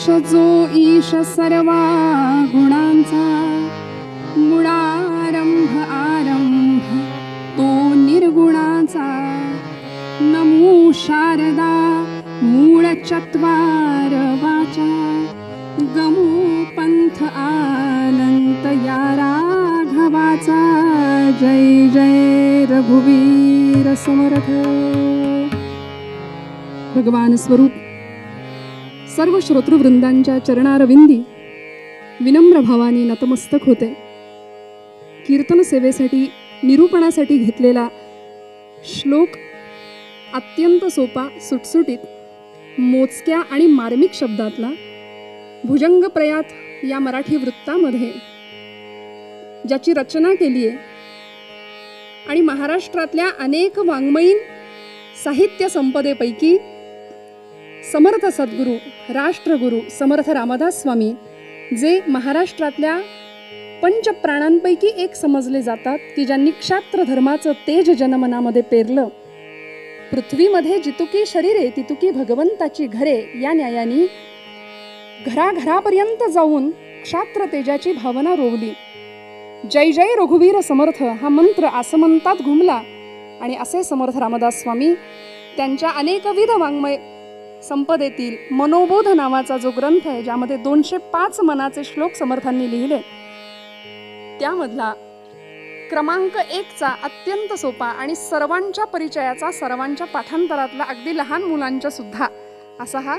गणाधीश जो ईश सर्वा गुणांचा, मुळारंभ आरंभ तो निर्गुणाचा, नमो शारदा मूळ चत्वार वाचा, गमो पंथ अनंत या राघवाचा, जय जय रघुवीर समर्थ। भगवान स्वरूप सर्व श्रोतृवृंदांच्या चरणारविंदी विनम्र भावाने नतमस्तक होते। कीर्तन सेवेसाठी निरूपणासाठी घेतलेला श्लोक अत्यंत सोपा, सुटसुटीत, मोजक्या आणि मार्मिक शब्दातला, भुजंग प्रयात या मराठी वृत्तामध्ये ज्याची रचना केली आहे आणि महाराष्ट्रातल्या अनेक वाङ्मयीन साहित्य संपदेपैकी समर्थ सद्गुरू राष्ट्रगुरू समर्थ रामदास स्वामी जे महाराष्ट्रातल्या पंचप्राणांपैकी एक समजले जातात, की ज्यांनी क्षात्र धर्माचं तेज जनमनामध्ये पेरलं। पृथ्वीमध्ये जितुकी शरीरे तितुकी भगवंताची घरे या न्यायाने घराघरापर्यंत जाऊन क्षात्र तेजाची भावना रोवली। जय जय रघुवीर समर्थ हा मंत्र आसमंतात घुमला आणि असे समर्थ रामदास स्वामी त्यांच्या अनेकविध वाङ्मय संपदेतील मनोबोध नावाचा जो ग्रंथ आहे, ज्यामध्ये 205 मनाचे श्लोक समर्थांनी लिहिले, त्यामधला क्रमांक 1चा अत्यंत सोपा आणि सर्वांच्या परिचयाचा, सर्वांच्या पाठांतरातला, अगदी लहान मुलांच्या सुद्धा असा हा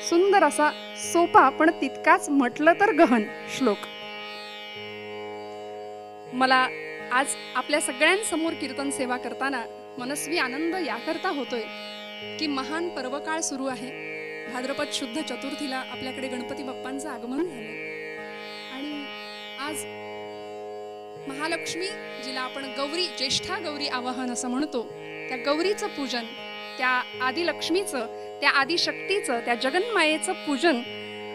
सुंदर असा सोपा पण तितकाच म्हटलं तर गहन श्लोक मला आज आपल्या सगळ्यांसमोर कीर्तन सेवा करताना मनस्वी आनंद याकरता होतोय की महान पर्वकाळ सुरू आहे। भाद्रपद शुद्ध चतुर्थीला आपल्याकडे गणपती बाप्पांचं आगमन झालं आणि आज महालक्ष्मी, जिला आपण गौरी, ज्येष्ठा गौरी आवाहन असं म्हणतो, त्या गौरीचं पूजन, त्या आदिलक्ष्मीचं, त्या आदिशक्तीचं, त्या जगन्मायेचं पूजन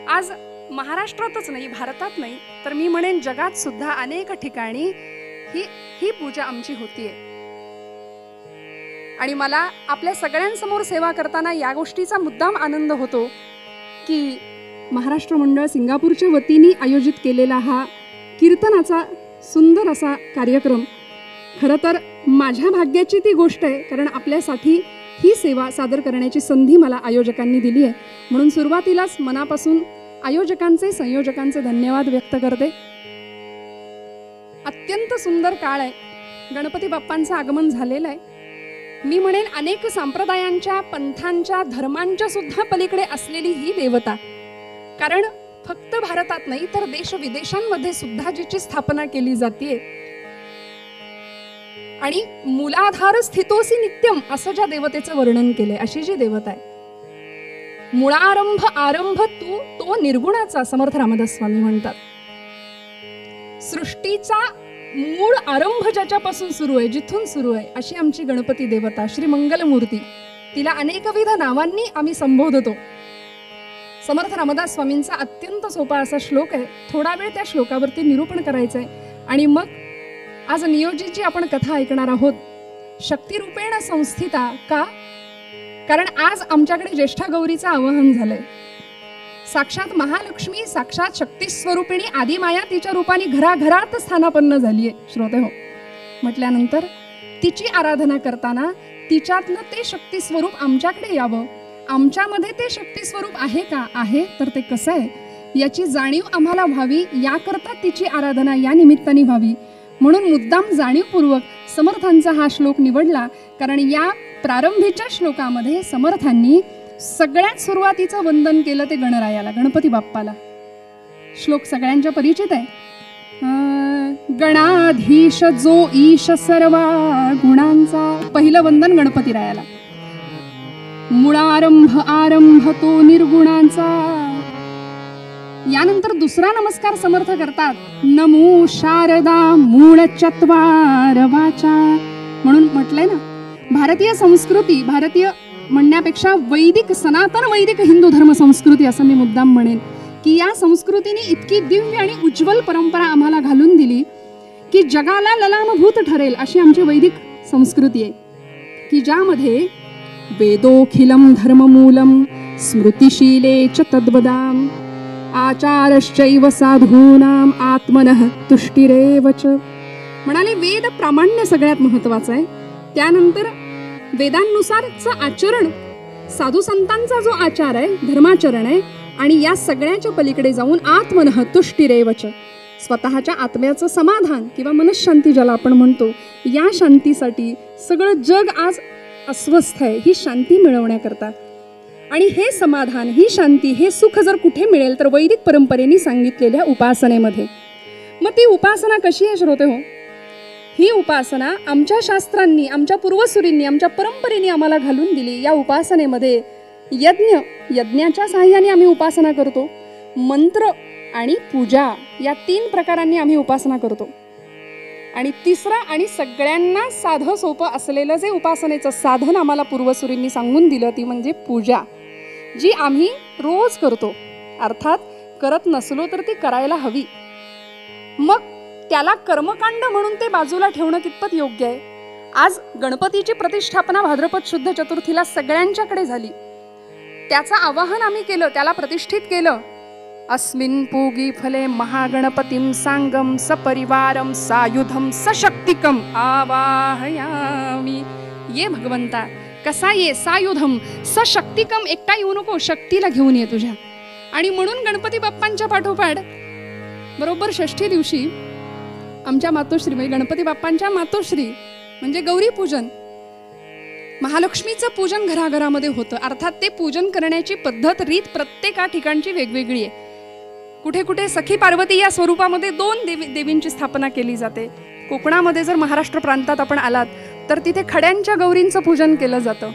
आज महाराष्ट्रातच नाही, भारतात नाही, तर मी म्हणेन जगात सुद्धा अनेक ठिकाणी ही पूजा आमची होतीये। आणि मला आपल्या सगळ्यांसमोर सेवा करताना या गोष्टीचा मुद्दाम आनंद होतो की महाराष्ट्र मंडळ सिंगापूरच्या वतीने आयोजित केलेला हा कीर्तनाचा सुंदर असा कार्यक्रम खरं तर माझ्या भाग्याची ती गोष्ट आहे, कारण आपल्यासाठी ही सेवा सादर करण्याची संधी मला आयोजकांनी दिली आहे। म्हणून सुरुवातीलाच मनापासून आयोजकांचे, संयोजकांचे धन्यवाद व्यक्त करते। अत्यंत सुंदर काळ आहे, गणपती बाप्पांचं आगमन झालेलं आहे। मी म्हणेन अनेक संप्रदायांच्या, पंथांच्या, धर्मांच्या सुद्धा पलीकडे असलेली ही देवता, कारण फक्त भारतात नाही तर देश विदेशांमध्ये सुद्धा जिची स्थापना केली जाते आणि मूलाधार स्थितोसी नित्यम असं ज्या देवतेचं वर्णन केलंय, अशी जी देवता आहे, मुळारंभ आरंभ तो निर्गुणाचा, समर्थ रामदास स्वामी म्हणतात। सृष्टीचा मूळ आरंभ ज्याच्यापासून सुरू आहे, जिथून सुरू आहे, अशी आमची गणपती देवता श्री मंगलमूर्ती, तिला अनेकविध नावांनी आम्ही संबोधतो। समर्थ रामदास स्वामींचा अत्यंत सोपा असा श्लोक आहे, थोडा वेळ त्या श्लोकावरती निरूपण करायचं आहे आणि मग आज नियोजित जी आपण कथा ऐकणार आहोत, शक्तिरूपेण संस्थिता, का? कारण आज आमच्याकडे ज्येष्ठा गौरीचं आवाहन झालंय। साक्षात महालक्ष्मी, साक्षात शक्ती स्वरूपिणी आदिमाया तिच्या रूपाने घराघरात स्थानापन्न झालीये। श्रोते हो, म्हटल्यानंतर तिची आराधना करताना तिच्यातलं ते शक्ती स्वरूप आमच्याकडे यावं, आमच्यामध्ये ते शक्ती स्वरूप आहे का, आहे तर ते कसं आहे याची जाणीव आम्हाला व्हावी, याकरता तिची आराधना या निमित्ताने व्हावी, म्हणून मुद्दाम जाणीवपूर्वक समर्थांचा हा श्लोक निवडला। कारण या प्रारंभीच्या श्लोकामध्ये समर्थांनी सगळ्यात सुरुवातीचं वंदन केलं ते गणरायाला, गणपती बाप्पाला। श्लोक सगळ्यांच्या परिचित आहे, गणाधीश जो ईश सर्वा गुणांचा, पहिलं वंदन गणपती रायाला। मुळारंभ आरंभ तो निर्गुणांचा, यानंतर दुसरा नमस्कार समर्थ करतात, नमो शारदा मूळ चत्वार वाचा। म्हणून म्हटलंय ना, भारतीय संस्कृती, भारतीय म्हणण्यापेक्षा वैदिक, सनातन वैदिक हिंदू धर्म संस्कृती असं मी मुद्दाम म्हणेन, की या संस्कृतीने इतकी दिव्य आणि उज्ज्वल परंपरा आम्हाला घालून दिली की जगाला ललामभूत ठरेल अशी आमची वैदिक संस्कृती आहे, की ज्यामध्ये वेदोखिलम धर्ममूलम स्मृतिशीले च तद्वदाम आचारश्चैव साधूनाम आत्मनः तुष्टिरेव च. म्हणाले वेद प्रामाण्य सगळ्यात महत्वाचं आहे. त्यानंतर वेदांनुसारचं आचरण, साधू संतांचा जो आचार आहे, धर्माचरण आहे, आणि या सगळ्याच्या पलीकडे जाऊन आत्मनः तुष्टिरेव च, स्वतःच्या आत्म्याचं समाधान किंवा मनशांती ज्याला आपण म्हणतो, या शांतीसाठी सगळं जग आज अस्वस्थ आहे. ही शांती मिळवण्याकरता, आणि हे समाधान, ही शांती, हे सुख जर कुठे मिळेल तर वैदिक परंपरेने सांगितलेल्या उपासनेमध्ये. मग ती उपासना कशी आहे श्रोते हो? ही उपासना आमच्या शास्त्रांनी, आमच्या पूर्वसुरींनी, आमच्या परंपरेने आम्हाला घालून दिली. या उपासनेमध्ये यज्ञाच्या साहाय्याने आम्ही उपासना करतो, मंत्र आणि पूजा या 3 प्रकारांनी आम्ही उपासना करतो. आणि तिसरा आणि सगळ्यांना साधं सोपं असलेलं जे उपासनेचं साधन आम्हाला पूर्वसुरींनी सांगून दिलं, ती म्हणजे पूजा, जी आम्ही रोज करतो. अर्थात करत नसलो तर ती करायला हवी. मग त्याला कर्मकांड म्हणून ते बाजूला ठेवणं कितपत योग्य आहे? आज गणपतीची प्रतिष्ठापना भाद्रपद शुद्ध चतुर्थीला सगळ्यांच्याकडे झाली. त्याचं आवाहन आम्ही केलं, त्याला प्रतिष्ठित केलं. अस्मिन् पूगी फले महागणपतीं सांगम सपरिवारम सायुधम सशक्तिकम आवाहयामी. ये भगवंता, कसा ये? सायुधम सशक्तिकम, एकटा येऊ नको, शक्तीला घेऊन ये तुझ्या. आणि म्हणून गणपती बाप्पांच्या पाठोपाठ बरोबर षष्ठी दिवशी आमच्या मातोश्री, म्हणजे गणपती बाप्पांच्या मातोश्री म्हणजे गौरी पूजन, महालक्ष्मीचं पूजन घराघरामध्ये होतं. अर्थात ते पूजन करण्याची पद्धत, रीत प्रत्येका ठिकाणची वेगवेगळी आहे. कुठे कुठे सखी पार्वती या स्वरूपामध्ये 2 देवींची स्थापना केली जाते. कोकणामध्ये जर महाराष्ट्र प्रांतात आपण आलात तर तिथे खड्यांच्या गौरींचं पूजन केलं जातं.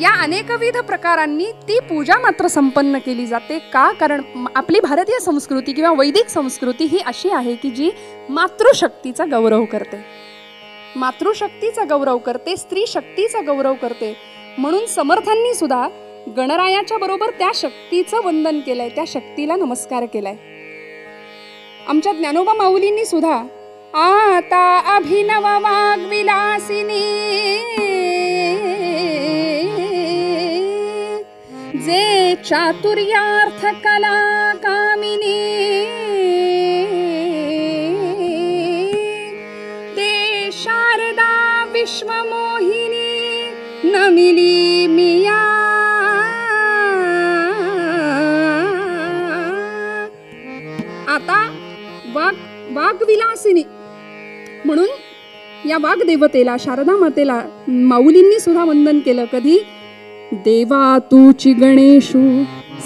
या अनेकविध प्रकारांनी ती पूजा मात्र संपन्न केली जाते. का? कारण आपली भारतीय संस्कृती किंवा वैदिक संस्कृती ही अशी आहे की जी मातृशक्तीचा गौरव करते, मातृशक्तीचा गौरव करते, स्त्री शक्तीचा गौरव करते. म्हणून समर्थांनी सुद्धा गणरायाच्या बरोबर त्या शक्तीचं वंदन केलंय, त्या शक्तीला नमस्कार केलाय. आमच्या ज्ञानोबा माऊलींनी सुद्धा आता अभिनव वाग्विलासिनी जे चातुर्यार्थ कला कामिनी ते शारदा विश्वमोहिनी नमिली मिया. आता वाग्विलासिनी म्हणून या वाग्देवतेला, शारदा मातेला माऊलींनी सुद्धा वंदन केलं. कधी? देवा तूची गणेशू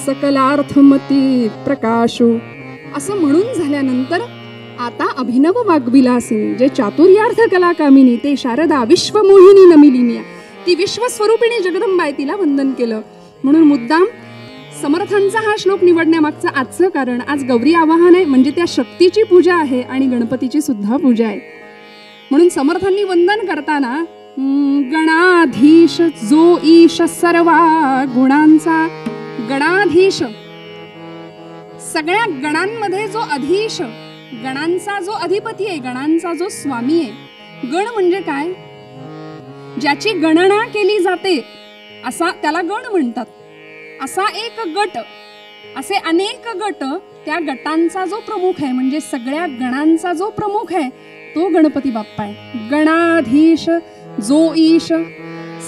सकलार्थमती प्रकाशू, असं म्हणून झाल्यानंतर आता अभिनव वाग्विलासिनी जे चातुर्यार्थ कलाकामिनी ते शारदा विश्वमोहिनी नमिलिनिया, ती विश्वस्वरूपिणी जगदंबा आहे, तिला वंदन केलं. म्हणून मुद्दाम समर्थांचा हा श्लोक निवडण्यामागचं आजचं कारण, आज गौरी आवाहन आहे म्हणजे त्या शक्तीची पूजा आहे आणि गणपतीची सुद्धा पूजा आहे. म्हणून समर्थांनी वंदन करताना गणाधीश जो ईश सर्वा गुणांचा, गणाधीश सगळ्या गणांमध्ये जो अधीश, गणांचा जो अधिपती आहे, गणांचा जो स्वामी आहे. गण म्हणजे काय? ज्याची गणना केली जाते असा त्याला गण म्हणतात. असा एक गट, असे अनेक गट, त्या गटांचा जो प्रमुख आहे म्हणजे सगळ्या गणांचा जो प्रमुख आहे तो गणपती बाप्पा आहे. गणाधीश जो ईश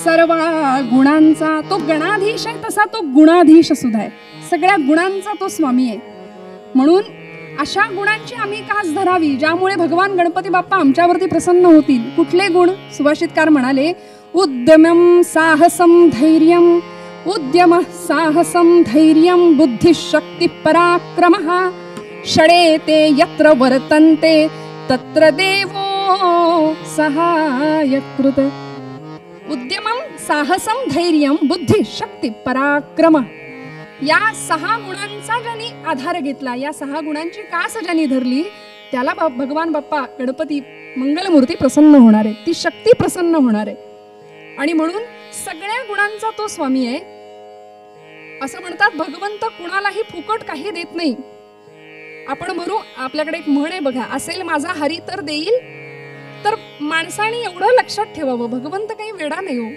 सर्व गुणांचा, तो गणाधीश आहे तसा तो गुणाधीश सुद्धा आहे. सगळ्या गुणांचा तो स्वामी आहे. म्हणून अशा गुणांची आम्ही कास धरावी ज्यामुळे भगवान गणपती बाप्पा आमच्यावरती प्रसन्न होतील. कुठले गुण? सुभाषितकार म्हणाले उद्यमं साहसं धैर्यं, उद्यम साहसं धैर्यं बुद्धिशक्ती पराक्रमः षडेते यत्र वर्तन्ते तत्र देवो सहायकृत. उद्यमं साहसं धैर्यं बुद्धिशक्ती पराक्रम, या 6 गुणांचा ज्यांनी आधार घेतला, या 6 गुणांची कास ज्यांनी धरली त्याला भगवान बाप्पा गणपती मंगलमूर्ती प्रसन्न होणार आहे, ती शक्ती प्रसन्न होणार आहे. आणि म्हणून सगळ्या गुणांचा तो स्वामी आहे. असं म्हणतात भगवंत कुणालाही फुकट काही देत नाही. आपण म्हणू, आपल्याकडे एक म्हण आहे बघा, असेल माझा हरी तर देईल. तर माणसाने एवढं लक्षात ठेवावं, भगवंत काही वेडा नाही हो.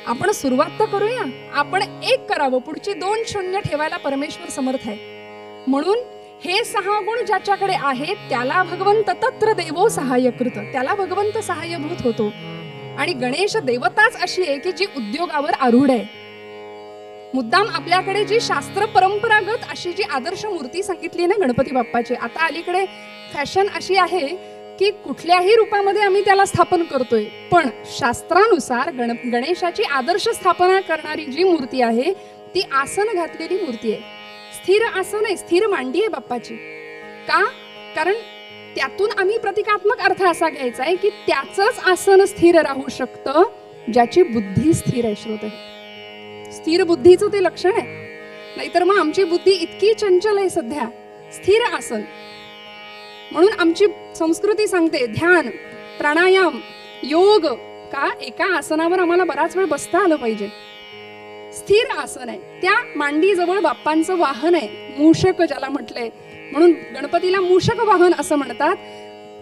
आपण सुरुवात तर करूया. आपण 1 करावं, पुढची 2 शून्य ठेवायला परमेश्वर समर्थ आहे. म्हणून हे 6 गुण ज्याच्याकडे आहेत त्याला भगवंत तत्र देवो सहाय्यकृत, त्याला भगवंत सहाय्यभूत होतो. आणि गणेश देवताच अशी आहे की जी उद्योगावर आरूढ आहे. मुद्दाम आपल्याकडे जी शास्त्र परंपरागत अशी जी आदर्श मूर्ती सांगितली ना गणपती बाप्पाची, आता अलीकडे फॅशन अशी आहे की कुठल्याही रूपामध्ये आम्ही त्याला स्थापन करतोय, पण शास्त्रानुसार गणेशाची आदर्श स्थापना करणारी जी मूर्ती आहे ती आसन घातलेली मूर्ती आहे. स्थिर आसन आहे, स्थिर मांडी आहे बाप्पाची. का? कारण त्यातून आम्ही प्रतिकात्मक अर्थ असा घ्यायचा आहे की त्याचंच आसन स्थिर राहू शकतं ज्याची बुद्धी स्थिर आहे. श्रोते, स्थिर बुद्धीचं ते लक्षण आहे. नाहीतर मग आमची बुद्धी इतकी चंचल आहे सध्या. स्थिर आसन म्हणून आमची संस्कृती सांगते ध्यान, प्राणायाम, योग. का? एका आसनावर आम्हाला बराच वेळ बसता आलं पाहिजे. स्थिर आसन आहे. त्या मांडीजवळ बाप्पांचं वाहन आहे, मूषक ज्याला म्हटलंय. म्हणून गणपतीला मूषक वाहन असं म्हणतात.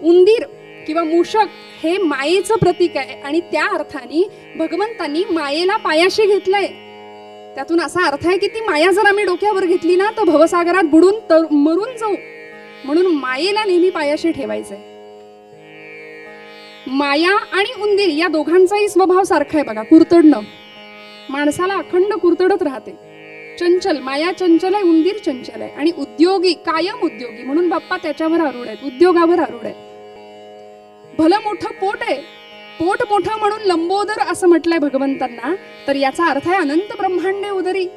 उंदीर किंवा मूषक हे मायेचं प्रतीक आहे आणि त्या अर्थाने भगवंतांनी मायेला पायाशी घेतलंय. त्यातून असा अर्थ आहे की ती माया जर आम्ही डोक्यावर घेतली ना तर भवसागरात बुडून मरून जाऊ. म्हणून मायेला नेहमी पायाशी ठेवायचंय. माया आणि उंदीर या दोघांचाही स्वभाव सारखा आहे बघा, कुरतडणं. माणसाला अखंड कुरतडत राहते. चंचल, माया चंचल आहे, उंदीर चंचल आहे. आणि उद्योगी, कायम उद्योगी, म्हणून बाप्पा त्याच्यावर आरूढ आहेत, उद्योगावर आरूढ आहेत. भलं मोठं पोट आहे, पोट मोठं म्हणून लंबोदर असं म्हटलंय भगवंतांना, तर याचा अर्थ आहे अनंत ब्रह्मांडे उदरी.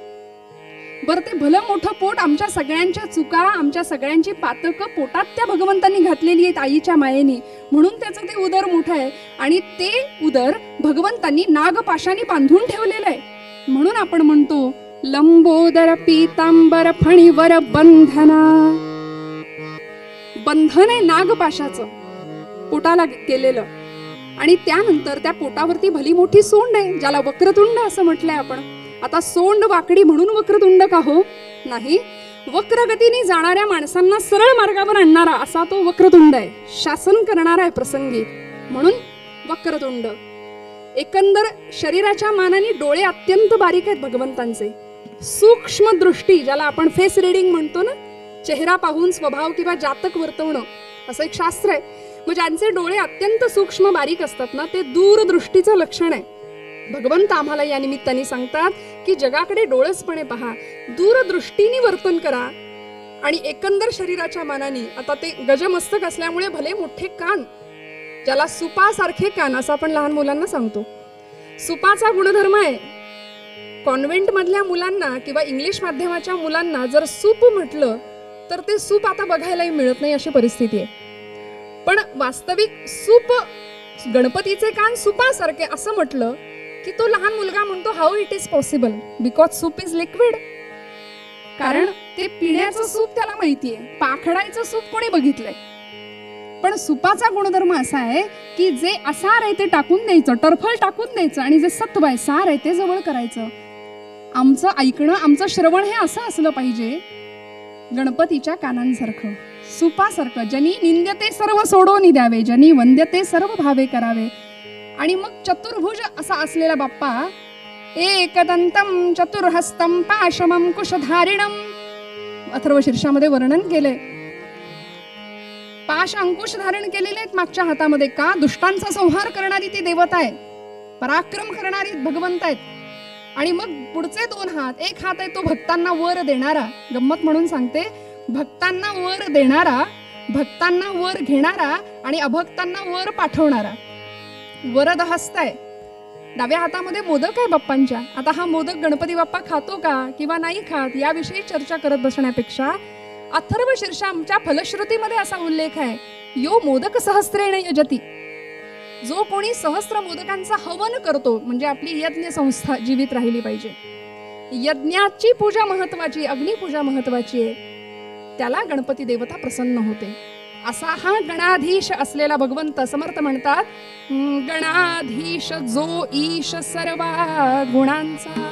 बरं, ते भलं मोठं पोट आमच्या सगळ्यांच्या चुका, आमच्या सगळ्यांची पातकं पोटात त्या भगवंतांनी घातलेली आहेत आईच्या मायेनी, म्हणून त्याचं ते उदर मोठं आहे. आणि ते उदर भगवंतांनी नागपाशाने बांधून ठेवलेलं आहे. म्हणून आपण म्हणतो लंबोदर पीतांबर फणीवर बंधना. बंधन आहे नागपाशाचं पोटाला केलेलं. आणि त्यानंतर त्या पोटावरती भली मोठी सोंड आहे, ज्याला वक्रतुंड असं म्हटलंय आपण. आता सोंड वाकडी म्हणून वक्रतुंड का हो? नाही, वक्रगतीने जाणाऱ्या माणसांना सरळ मार्गावर आणणारा असा तो वक्रतुंड आहे. शासन करणारा आहे प्रसंगी, म्हणून वक्रतुंड. एकंदर शरीराच्या मानाने डोळे अत्यंत बारीक आहेत भगवंतांचे. सूक्ष्म दृष्टी, ज्याला आपण फेस रिडिंग म्हणतो ना, चेहरा पाहून स्वभाव किंवा जातक वर्तवणं, असं एक शास्त्र आहे. मग ज्यांचे डोळे अत्यंत सूक्ष्म बारीक असतात ना, ते दूरदृष्टीचं लक्षण आहे. भगवंत आम्हाला या निमित्ताने सांगतात की जगाकडे डोळसपणे पहा, दूरदृष्टीने वर्तन करा. आणि एकंदर शरीराच्या मानाने, आता ते गजमस्तक असल्यामुळे भले मोठे कान, ज्याला सुपासारखे कान असं आपण लहान मुलांना सांगतो. सुपाचा गुणधर्म आहे. कॉन्व्हेंट मधल्या मुलांना किंवा इंग्लिश माध्यमाच्या मुलांना जर सूप म्हटलं तर ते सूप आता बघायलाही मिळत नाही अशी परिस्थिती आहे. पण वास्तविक सूप, गणपतीचे कान सुपासारखे असं म्हटलं की तो लहान मुलगा म्हणतो how it is possible, because soup is liquid. कारण ते पिण्याचं सूप त्याला माहितीये, पाखडायचं सूप कोणी बघितलंय. पण सुपाचा गुणधर्म असा आहे की जे असार आहे ते टाकून द्यायचं, टरफल टाकून द्यायचं, आणि जे सत्व आहे, सार आहे, ते जवळ करायचं. आमचं ऐकणं, आमचं श्रवण हे असं असलं पाहिजे गणपतीच्या कानांसारखं, सुपासारखं. जनी निंद्यते सर्व सोडून द्यावे, जनी वंद्यते सर्व भावे करावे. आणि मग चतुर्भुज असा असलेला बाप्पा, एकदंतम चतुर्हस्तम पाशमम कुशधारिणम, अथर्वशीर्षामध्ये वर्णन केलंय. पाश अंकुश धारण केलेले आहेत मागच्या हातामध्ये. का? दुष्टांचा संहार करणारी ती देवता आहे, पराक्रम करणारी भगवंत आहेत. आणि मग पुढचे 2 हात, एक हात आहे तो भक्तांना वर देणारा. गंमत म्हणून सांगते, भक्तांना वर देणारा, भक्तांना वर घेणारा आणि अभक्तांना वर पाठवणारा. वरद हस्त आहे. डाव्या हातामध्ये मोदक आहे बाप्पांच्या. आता हा मोदक गणपती बाप्पा खातो का किंवा नाही खात याविषयी चर्चा करत बसण्यापेक्षा अथर्वशीर्ष आमच्या फलश्रुतीमध्ये असा उल्लेख आहे, यो मोदक सहस्त्रेण यजती. जो कोणी सहस्त्र मोदकांचा हवन करतो, म्हणजे आपली यज्ञ संस्था जीवित राहिली पाहिजे. यज्ञाची पूजा महत्वाची, अग्निपूजा महत्वाची आहे, त्याला गणपती देवता प्रसन्न होते. असा हा गणाधीश असलेला भगवंत. समर्थ म्हणतात, गणाधीश जो ईश सर्व गुणांचा.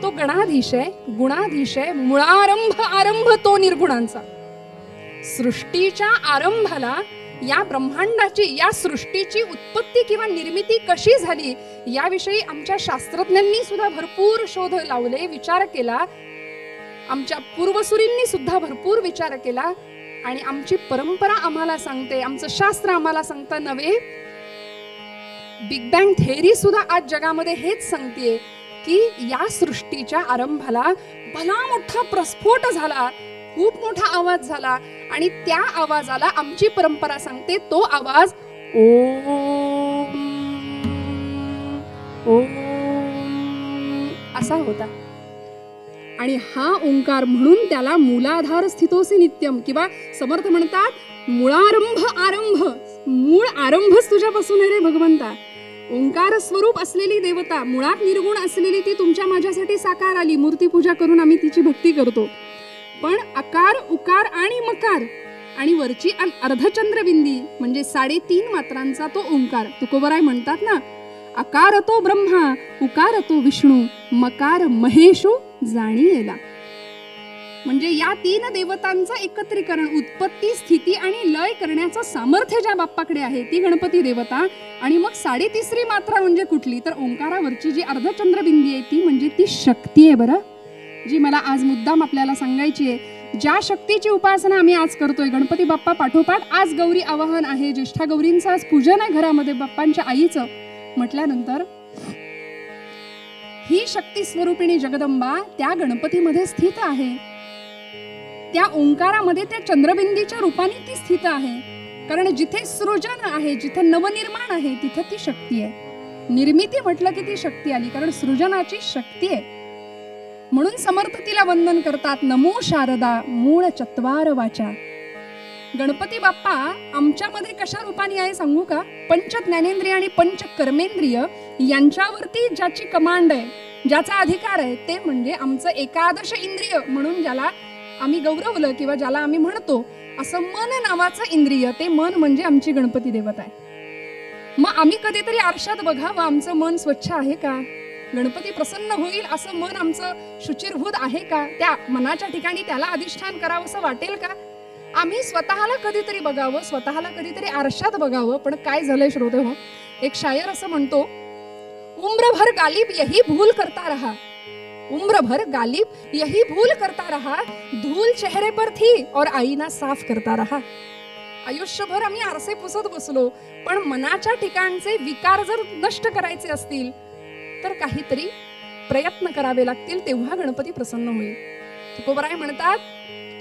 तो गणाधीश आहे, गुणाधीश आहे, मुळारंभ आरंभ तो निर्गुणांचा. सृष्टीच्या आरंभाला या ब्रह्मांडाची, या सृष्टीची उत्पत्ती किंवा निर्मिती कशी झाली याविषयी आमच्या शास्त्रज्ञांनी सुद्धा भरपूर शोध लावले, विचार केला. आमच्या पूर्वसुरींनी सुद्धा भरपूर विचार केला आणि आमची परंपरा आम्हाला सांगते, आमचं शास्त्र आम्हाला सांगतं नव्हे, बिग बँग थेअरी सुद्धा आज जगामध्ये हेच सांगतेय की या सृष्टीच्या आरंभाला भला मोठा प्रस्फोट झाला, खूप मोठा आवाज झाला आणि त्या आवाजाला आमची परंपरा सांगते तो आवाज ओम ओम असा होता. आणि हा ओंकार म्हणून त्याला मूलाधार स्थितोसी नित्यम, किंवा समर्थ म्हणतात मुळारंभ आरंभ, मूळ आरंभच तुझ्यापासून आहे रे भगवंता. ओंकार स्वरूप असलेली देवता, मुळात निर्गुण असलेली ती तुमच्या माझ्यासाठी साकार आली. मूर्तीपूजा करून आम्ही तिची भक्ती करतो. पण अकार उकार आणि मकार आणि वरची अर्धचंद्रबिंदी म्हणजे 3.5 मात्रांचा तो ओंकार. तुकोबराय म्हणतात ना, अकार तो ब्रह्मा, उकार तो विष्णू, मकार महेशो जाणीला. म्हणजे या 3 देवतांचं एकत्रीकरण, उत्पत्ती स्थिती आणि लय करण्याचं सामर्थ्य ज्या बाप्पाकडे आहे ती गणपती देवता. आणि मग 3.5 मात्रा म्हणजे कुठली, तर ओंकारावरची जी अर्धचंद्रबिंदी आहे ती म्हणजे ती शक्ती आहे बरं, जी मला आज मुद्दाम आपल्याला सांगायची आहे. ज्या शक्तीची उपासना आम्ही आज करतोय, गणपती बाप्पा पाठोपाठ आज गौरी आवाहन आहे, ज्येष्ठा गौरींचं आज पूजन आहे घरामध्ये बाप्पांच्या आईचं म्हटल्यानंतर, ही शक्ती स्वरूपिणी जगदंबा त्या गणपतीमध्ये स्थित आहे. त्या ओंकारामध्ये त्या चंद्रबिंदीच्या रूपाने ती स्थित आहे. कारण जिथे सृजन आहे, जिथे नवनिर्माण आहे, तिथे ती शक्ती आहे. निर्मिती म्हटलं की ती शक्ती आली, कारण सृजनाची शक्ती आहे. म्हणून समर्थ तिला वंदन करतात. नमो शारदा मूळ चत्वार वाचा. गणपती बाप्पा आमच्यामध्ये कशा रूपाने आहे सांगू का? पंच ज्ञानेंद्रिय आणि पंच कर्मेंद्रिय यांच्यावरती ज्याची कमांड आहे, ज्याचा अधिकार आहे, ते म्हणजे आमचं एकादश इंद्रिय म्हणून ज्याला आम्ही गौरवलं किंवा ज्याला आम्ही म्हणतो असं मन नावाचं इंद्रिय, ते मन म्हणजे आमची गणपती देवता आहे. मग आम्ही कधीतरी आरशात बघावं आमचं मन स्वच्छ आहे का, गणपती प्रसन्न होईल असं मन आमचं शुचिरभूत आहे का, त्या मनाच्या ठिकाणी त्याला अधिष्ठान करावं असं वाटेल का? आम्ही स्वतःला कधीतरी बघावं, स्वतःला कधीतरी आरशात बघावं. पण काय झालंय श्रोते हो, एक शायर असं म्हणतो, उम्र भर गालिब यही भूल करता रहा, उम्र भर गालिब यही भूल करता रहा, धूल चेहरे पर थी और आईना साफ करता रहा. आयुष्यभर आम्ही आरसे पुसत बसलो, पण मनाच्या ठिकाणचे विकार जर नष्ट करायचे असतील तर काहीतरी प्रयत्न करावे लागतील, तेव्हा गणपती प्रसन्न होईल. तुकोबराय म्हणतात,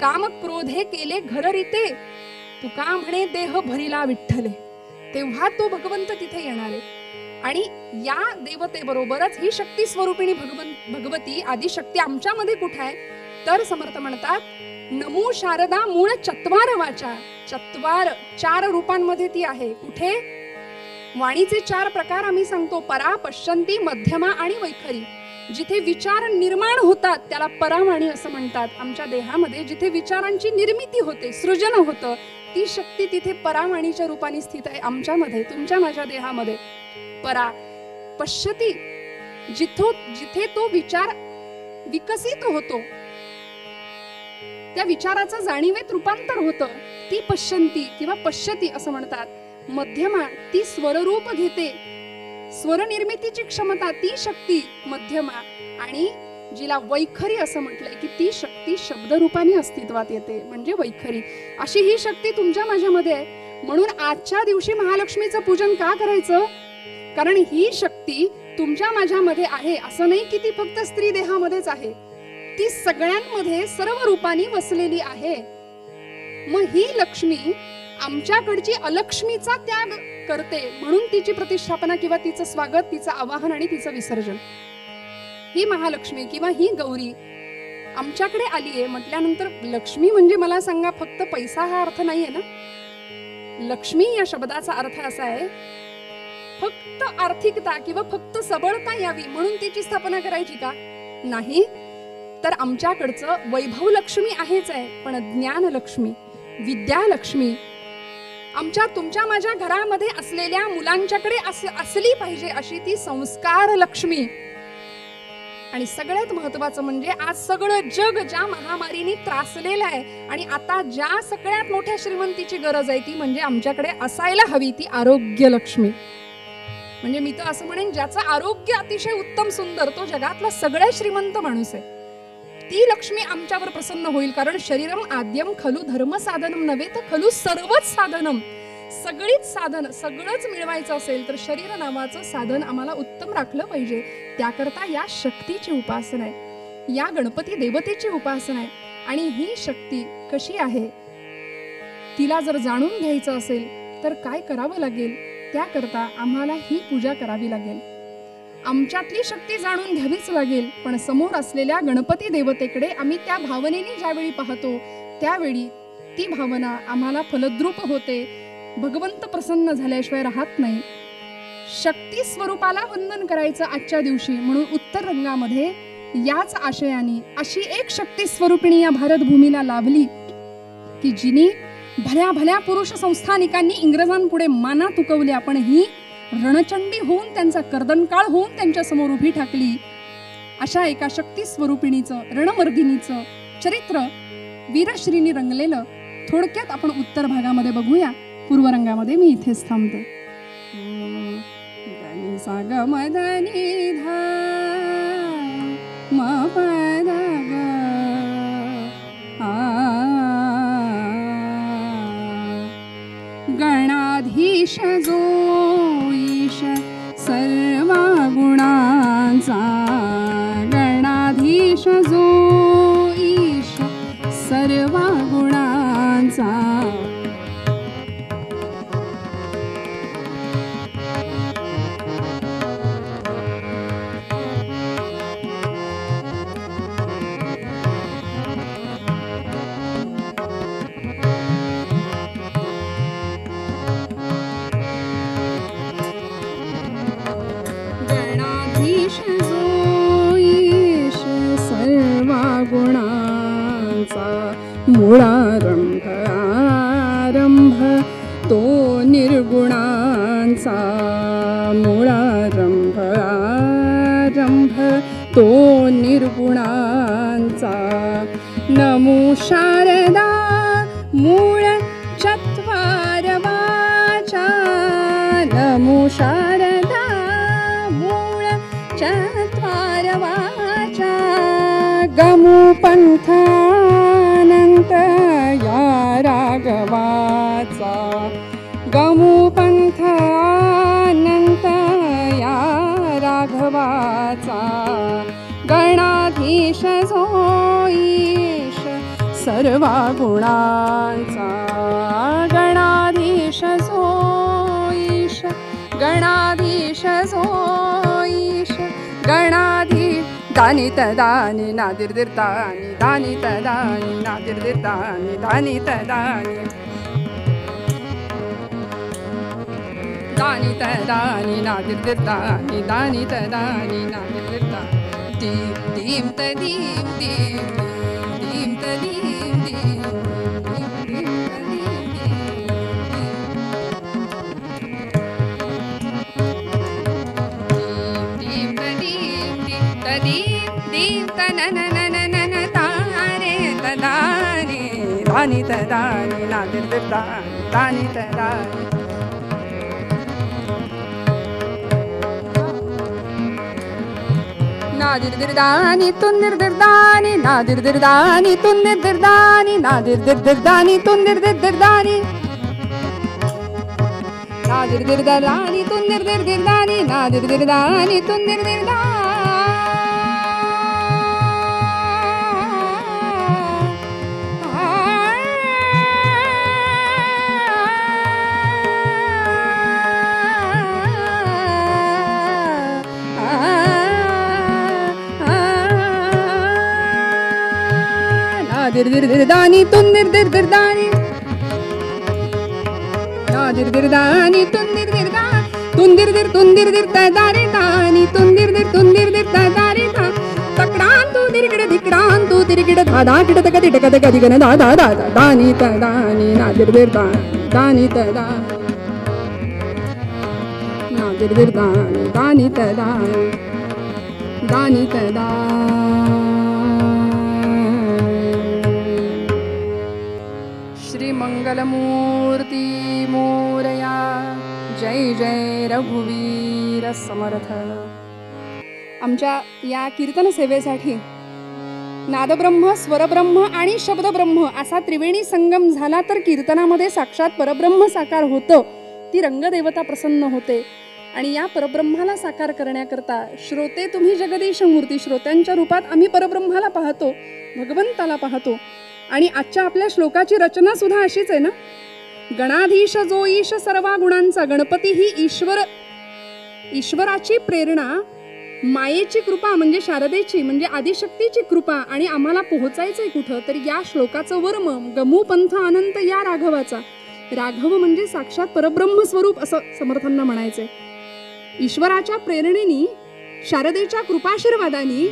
काम क्रोधे केले घर रीते, तुका म्हणे देह भरिला विठ्ठले. तेव्हा तो भगवंत तिथे येणार आहे. आणि या देवतेबरोबरच ही शक्ती स्वरूपिणी भगवती आदिशक्ती आमच्यामध्ये कुठे आहे, तर समर्थ म्हणतात, नमो शारदा मूळ चत्वार वाचा. चत्वार 4 रूपांमध्ये ती आहे. कुठे? वाणीचे 4 प्रकार आम्ही सांगतो, परा, पश्चंती, मध्यमा आणि वैखरी. जिथे विचार निर्माण होतात त्याला परावाणी असं म्हणतात. आमच्या देहामध्ये जिथे विचारांची निर्मिती होते, सृजन होतं, ती शक्ती तिथे परावाणीच्या रूपाने स्थित आहे आमच्यामध्ये, तुमच्या माझ्या देहामध्ये. परा. पश्यती, जिथे तो विचार विकसित होतो, त्या विचाराचं जाणीवेत रूपांतर होतं, ती पश्यंती किंवा पश्यती असं म्हणतात. मध्यमा, ती स्वररूप घेते, स्वर निर्मितीची क्षमता, ती शक्ती मध्यमा. आणि जिला वैखरी असं म्हटलंय की ती शक्ती शब्दरूपाने अस्तित्वात येते, म्हणजे वैखरी. अशी ही शक्ती तुमच्या माझ्यामध्ये आहे. म्हणून आजच्या दिवशी महालक्ष्मीचं पूजन का करायचं? कारण ही शक्ती तुमच्या माझ्यामध्ये आहे. असं नाही की ती फक्त स्त्री देहामध्येच आहे, ती सगळ्यांमध्ये सर्व रूपाने वसलेली आहे. मग ही लक्ष्मी आमच्याकडची अलक्ष्मीचा त्याग करते, म्हणून तिची प्रतिष्ठापना किंवा तिचं स्वागत, तिचं आवाहन आणि तिचं विसर्जन. ही महालक्ष्मी किंवा ही गौरी आमच्याकडे आली आहे म्हटल्यानंतर, लक्ष्मी म्हणजे मला सांगा फक्त पैसा हा अर्थ नाहीये ना. लक्ष्मी या शब्दाचा अर्थ असा आहे, फक्त आर्थिकता किंवा फक्त सबळता यावी म्हणून तिची स्थापना करायची का? नाही. तर आमच्याकडचं वैभव लक्ष्मी आहेच आहे, पण ज्ञान लक्ष्मी, विद्या लक्ष्मी आमच्या तुमच्या माझ्या घरामध्ये असलेल्या मुलांच्याकडे असली पाहिजे अशी ती संस्कार लक्ष्मी. आणि सगळ्यात महत्वाचं म्हणजे आज सगळं जग ज्या महामारीने त्रासलेलं आहे आणि आता ज्या सगळ्यात मोठ्या श्रीमंतीची गरज आहे ती म्हणजे आमच्याकडे असायला हवी ती आरोग्य लक्ष्मी. म्हणजे मी तर असं म्हणेन, ज्याचं आरोग्य अतिशय उत्तम सुंदर, तो जगातला सगळ्यात श्रीमंत माणूस आहे. ती लक्ष्मी आमच्यावर प्रसन्न होईल. कारण शरीरम आद्यम खलु धर्म साधनम नव्हे तर खलु सर्वच साधनम. सगळीच साधन, सगळंच मिळवायचं असेल तर शरीर नावाचं साधन आम्हाला उत्तम राखलं पाहिजे. त्याकरता या शक्तीची उपासना आहे, या गणपती देवतेची उपासना आहे. आणि ही शक्ती कशी आहे, तिला जर जाणून घ्यायचं असेल तर काय करावं लागेल? त्याकरता आम्हाला ही पूजा करावी लागेल. आमच्यातली शक्ती जाणून घ्यावीच लागेल. पण समोर असलेल्या गणपती देवतेकडे आम्ही त्या भावनेने ज्यावेळी पाहतो, त्यावेळी ती भावना आम्हाला फलद्रूप होते. भगवंत प्रसन्न झाल्याशिवाय राहत नाही. शक्ती स्वरूपाला वंदन करायचं आजच्या दिवशी, म्हणून उत्तर रंगामध्ये याच आशयाने अशी एक शक्ती स्वरूपिणी या भारतभूमीला लाभली की जिनी भल्या भल्या पुरुष संस्थानिकांनी इंग्रजांपुढे माना तुकवल्या, पण ही रणचंडी होऊन, त्यांचा कर्दनकाळ होऊन त्यांच्या समोर उभी ठाकली. अशा एका शक्ती स्वरूपिणीचं, रणमर्दिनीचं चरित्र वीरश्रीनी रंगलेलं थोडक्यात आपण उत्तर भागामध्ये बघूया. पूर्वरंगामध्ये मी इथेच थांबते. गणाधीश जो ईश सर्व गुणांचा, गणाधीश जो ईश सर्व गुणांचा, मूळारंभ आरंभ तो निर्गुणांचा, मूळारंभ आरंभ तो निर्गुणांचा. नमो शारदा मूळ चत्वार वाचा, नमो शारदा मूळ चत्वार वाचा. गमो पंथ या राघवाचा, गमो पंथ अनंत या राघवाचा. गणाधीश जो ईश सर्व गुणांचा, गणाधीश जो ईश, गणाधीश जो ईश, गणाधीश. दानी तदानी नादिर्दिर्दानी, दानी तदानी नादिर्दिर्दानी, दानी तदानी, दानी तदानी नादिर्दिर्दानी, दानी तदानी नादिर्दिर्दानी. दीम दीम तदीम दीम दीम तदीम दीम दीम तदीम दीम तदीम तदीम दीम तनननननन तारे तदानी, दानी तदानी नादिर्दिर्दानी, दानी तदानी. नादिर्दिर्दानी तुन्निर्दिर्दानी, नादिर्दिर्दानी तुन्निर्दिर्दानी, नादिर्दिर्दिर्दानी तुन्निर्दिर्दिर्दानी, नादिर्दिर्दानी तुन्निर्दिर्दिर्दानी, नादिर्दिर्दानी तुन्निर्दिर्दानी. नादिर्दिर्दानी तुन्निर्दिर्दानी, नादिर्दिर्दानी तुन्निर्दिर्दानी, तुन्दिर्दिर तुन्दिर्दिर तदारे दानी, तुन्दिर्दिर तुन्दिर्दिर तदारे दा. तक्रांतु दिर्गिड दिक्रांतु दिर्गिड दादा किड तकदि तकद गदिगन दादा दादा, दानी तदानी नादिर्दिर्दानी, दानी तदानी, नादिर्दिर्दानी, दानी तदानी, दानी तदानी. श्री मंगलमूर्ती मोरया. जय जय जय रघुवीर समर्थ. आमच्या या कीर्तन सेवेसाठी नादब्रह्म, स्वरब्रह्म आणि शब्दब्रह्म असा त्रिवेणी संगम झाला तर कीर्तनामध्ये साक्षात परब्रह्म साकार होतं. ती रंगदेवता प्रसन्न होते आणि या परब्रह्माला साकार करण्याकरता श्रोते तुम्ही जगदीश मूर्ती, श्रोत्यांच्या रूपात आम्ही परब्रह्माला पाहतो, भगवंताला पाहतो. आणि आजच्या आपल्या श्लोकाची रचना सुद्धा अशीच आहे ना. गणाधीश जो ईश सर्वा गुणांचा, गणपती ही ईश्वराची प्रेरणा, मायेची कृपा म्हणजे शारदेची म्हणजे आदिशक्तीची कृपा. आणि आम्हाला पोहोचायचंय कुठं तर या श्लोकाचं वर्म गमू पंथ अनंत या राघवाचा. राघव म्हणजे साक्षात परब्रह्म स्वरूप असं समर्थांना म्हणायचंय. ईश्वराच्या प्रेरणेनी, शारदेच्या कृपाशीर्वादानी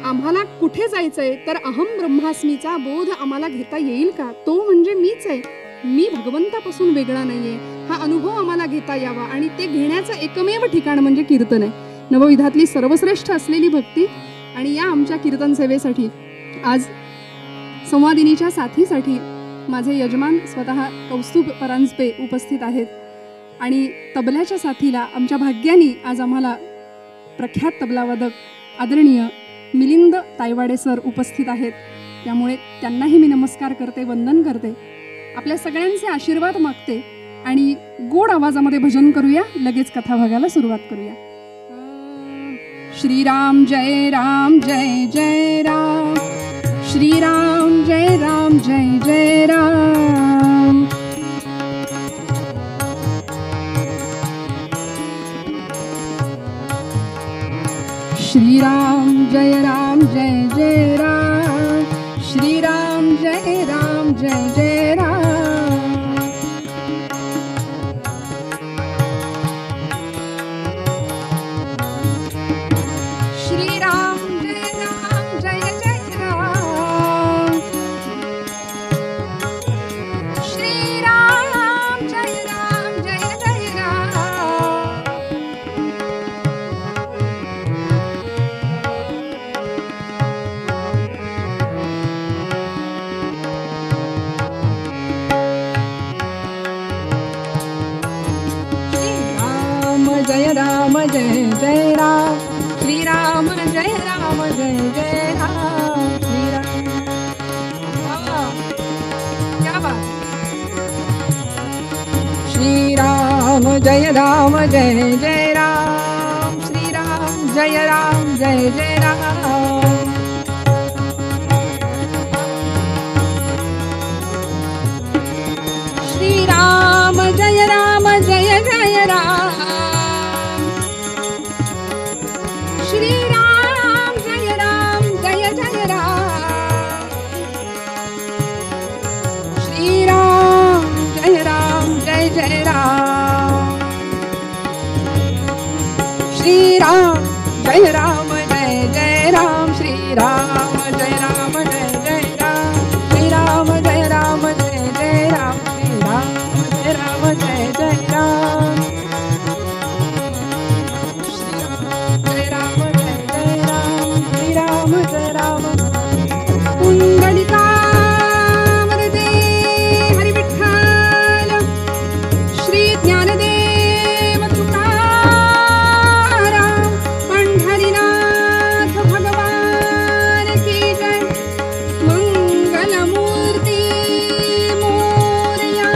आम्हाला कुठे जायचंय तर अहम ब्रह्मास्मीचा बोध आम्हाला घेता येईल का. तो म्हणजे मीच आहे, मी भगवंतापासून वेगळा नाहीये, हा अनुभव आम्हाला घेता यावा. आणि ते घेण्याचं एकमेव ठिकाण म्हणजे कीर्तन आहे. नवविधातली सर्वश्रेष्ठ असलेली भक्ती. आणि या आमच्या कीर्तन सेवेसाठी आज संवादिनीच्या साथीसाठी माझे यजमान स्वतः कौस्तुभ परांजपे उपस्थित आहेत. आणि तबल्याच्या साथीला आमच्या भाग्यानी आज आम्हाला प्रख्यात तबलावादक आदरणीय मिलिंद तायवाडे सर उपस्थित आहेत. त्यामुळे त्यांनाही मी नमस्कार करते, वंदन करते, आपल्या सगळ्यांचे आशीर्वाद मागते आणि गोड आवाजामध्ये भजन करूया. लगेच कथा भागाला सुरुवात करूया. श्रीराम जय राम जय जय राम, श्रीराम जय राम जय जय राम. श्रीराम जय राम जय जय राम, श्रीराम जय राम जय जय राम. राम जय जय राम, श्रीराम जय राम जय जय राम. श्रीराम क्या बात. श्रीराम जय राम जय जय राम, श्रीराम जय राम जय जय राम. श्रीराम जय राम जय जय राम, श्रीराम जय राम जय जय राम. श्रीराम जय राम जय जय राम, श्रीराम जय राम जय जय राम. श्रीराम जय राम जय जय राम, श्रीराम जय राम जय जय राम. श्रीराम जय राम जय जय राम. राम जय राम. कुंडलिका वरदे हरी विठ्ठल, श्री ज्ञानदेव तुकाराम, पंढरीनाथ भगवान की जय. मंगलमूर्ती मोरया,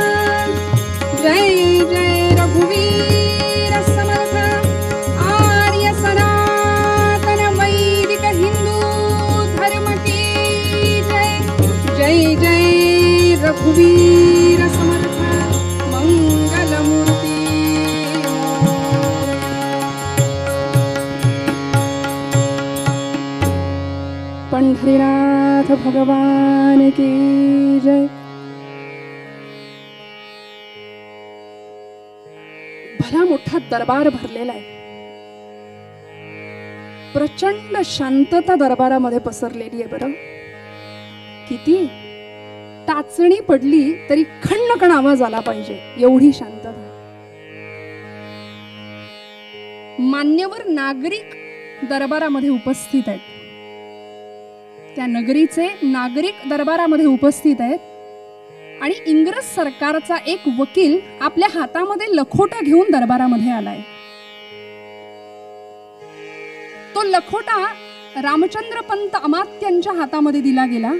जय जय रघुवीर समर्थ, आर्य सनातन वैदिक हिंदू धर्म की जय. जय जय रघुवीर समर्थ, मंगलमूर्ती. पंढरीनाथ भगवान की जय. भला मोठा दरबार भरलेला आहे. प्रचंड शांतता दरबारामध्ये पसरलेली आहे. बरं किती टाचणी पडली तरी खणखण आवाज आला पाहिजे एवढी शांतता. मान्यवर नागरिक दरबारामध्ये उपस्थित आहेत. त्या नगरीचे नागरिक दरबारामध्ये उपस्थित आहेत आणि इंग्रज सरकारचा एक वकील आपल्या हातामध्ये लखोटा घेऊन दरबारामध्ये आलाय. तो लखोटा रामचंद्र पंत अमात्यांच्या हातामध्ये दिला गेला.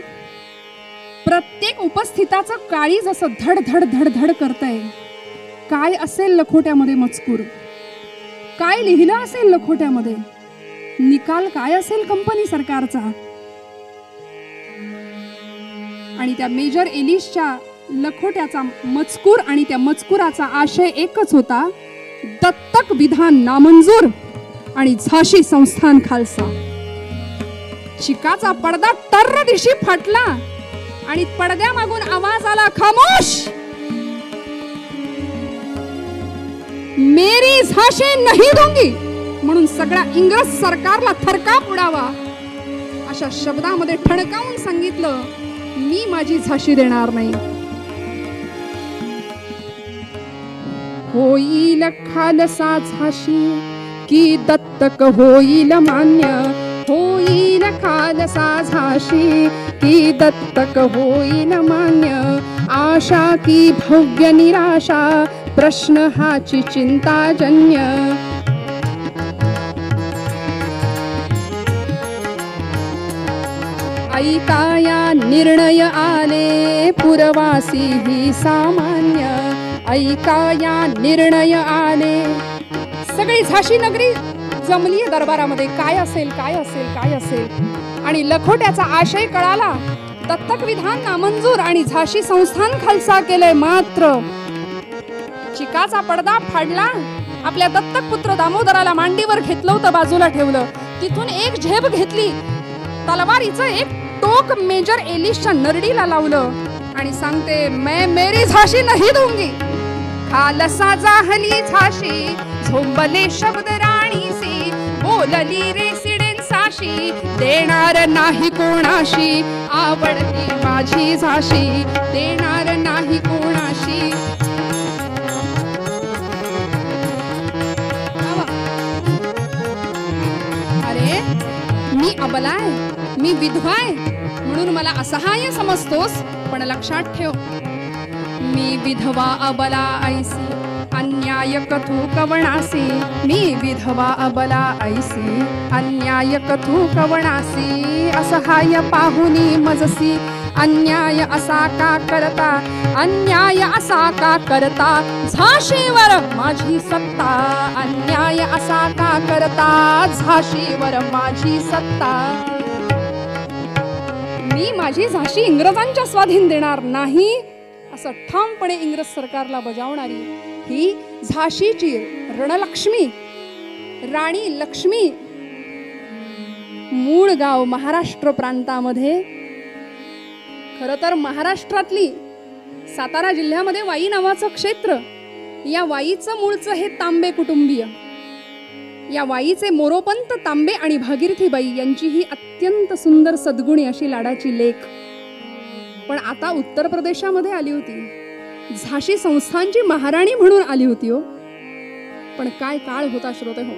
प्रत्येक उपस्थिताचं काळीज असं धड धड धड धड करतंय. काय असेल लखोट्यामध्ये मजकूर, काय लिहिलं असेल लखोट्यामध्ये, निकाल काय असेल कंपनी सरकारचा. आणि त्या मेजर एलिसच्या लखोट्याचा मजकूर आणि त्या मजकुराचा आशय एकच होता, दत्तक विधान नामंजूर आणि झाशी संस्थान खालसा. चिकाचा पडदा टर्र दिशी फाटला आणि पडद्यामागून आवाज आला, खामोश, मेरी झाशी नहीं दूंगी. म्हणून सगळ्या इंग्रज सरकारला थरकाप उडावा अशा शब्दामध्ये ठणकावून सांगितलं, मी माझी झाशी देणार नाही. होईल खालसा झाशी की दत्तक होईल मान्य, होईल खालसा झाशी की दत्तक होईल मान्य. आशा की भव्य निराशा, प्रश्न हाची चिंताजन्य. ऐकाया निर्णय आले पुरवासी ही सामान्य, ऐकाया निर्णय आले. सगळी झाशी नगरी जमली दरबारामध्ये, काय असेल काय असेल काय असेल. आणि लखोट्याचा आशय कळाला, दत्तक विधान नामंजूर आणि झाशी संस्थान खालसा केलंय. मात्र चिकाचा पडदा फाडला. आपल्या दत्तक पुत्र दामोदराला मांडीवर घेतलं होतं, बाजूला ठेवलं. तिथून एक झेप घेतली, तलवारीचं एक टोक मेजर एलिसच्या नरडीला लावलं आणि सांगते, मैं मेरी झाशी नहीं दूंगी. खालसा जाहली झाशी, झोंबले शब्द राणीसी, बोलली रेसिडेन्साशी, देणार नाही कोणाशी, आवडती माझी झाशी, देणार नाही कोणाशी. अरे मी अबलाय, मी विधवाय म्हणून मला असहाय्य समजतोस, पण लक्षात ठेव, मी विधवा अबला ऐसी, अन्याय कथू कवणासी. मी विधवा अबला ऐसी, अन्याय कथू कवणासी. असहाय्य पाहुनी मजसी, अन्याय असा का करता, अन्याय असा का करता. झाशीवर माझी सत्ता, अन्याय असा का करता, झाशीवर माझी सत्ता. मी माझी झाशी इंग्रजांच्या स्वाधीन देणार नाही असं ठामपणे इंग्रज सरकारला बजावणारी ही झाशीची रणलक्ष्मी, राणी लक्ष्मी. मूळ गाव महाराष्ट्र प्रांतामध्ये, खरं तर महाराष्ट्रातली सातारा जिल्ह्यामध्ये वाई नावाचं क्षेत्र. या वाईचं मूळचं हे तांबे कुटुंबीय. या वाईचे मोरोपंत तांबे आणि भागीरथीबाई यांची ही अत्यंत सुंदर सद्गुणी अशी लाडाची लेक. पण आता उत्तर प्रदेशामध्ये आली होती, झाशी संस्थानची महाराणी म्हणून आली होती हो. पण काय काळ होता श्रोते हो.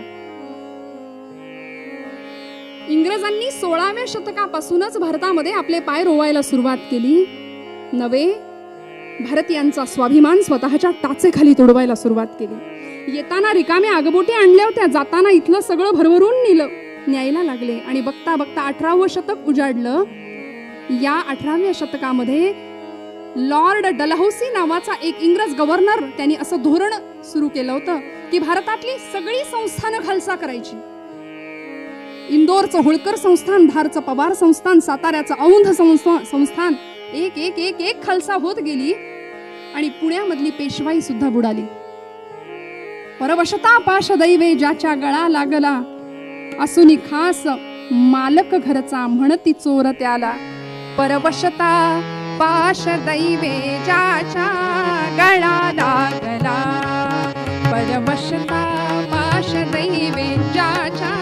इंग्रजांनी 16व्या शतकापासूनच भारतामध्ये आपले पाय रोवायला सुरुवात केली. नवे भारतीयांचा स्वाभिमान स्वतःच्या टाचेखाली तोडवायला सुरुवात केली. येताना रिकाम्या आगबोटी आणल्या होत्या, जाताना इथलं सगळं भरभरून न्यायला लागले. आणि बघता बघता 18वं शतक उजाडलं. या 18व्या शतकामध्ये लॉर्ड डलहौसी नावाचा एक इंग्रज गव्हर्नर, त्यांनी असं धोरण सुरू केलं होतं की भारतातली सगळी संस्थानं खालसा करायची. इंदोरचं होळकर संस्थान, धारचं पवार संस्थान, साताऱ्याचं औंध संस्थान, एक एक एक एक खालसा होत गेली. आणि पुण्यामधली पेशवाई सुद्धा बुडाली. परवशता पाश दैवे ज्याच्या गळा लागला, असुनी खास मालक घरचा म्हणती चोर त्याला. परवशता पाश दैवे ज्याच्या गळा लागला, परवशता पाश दैवे ज्याच्या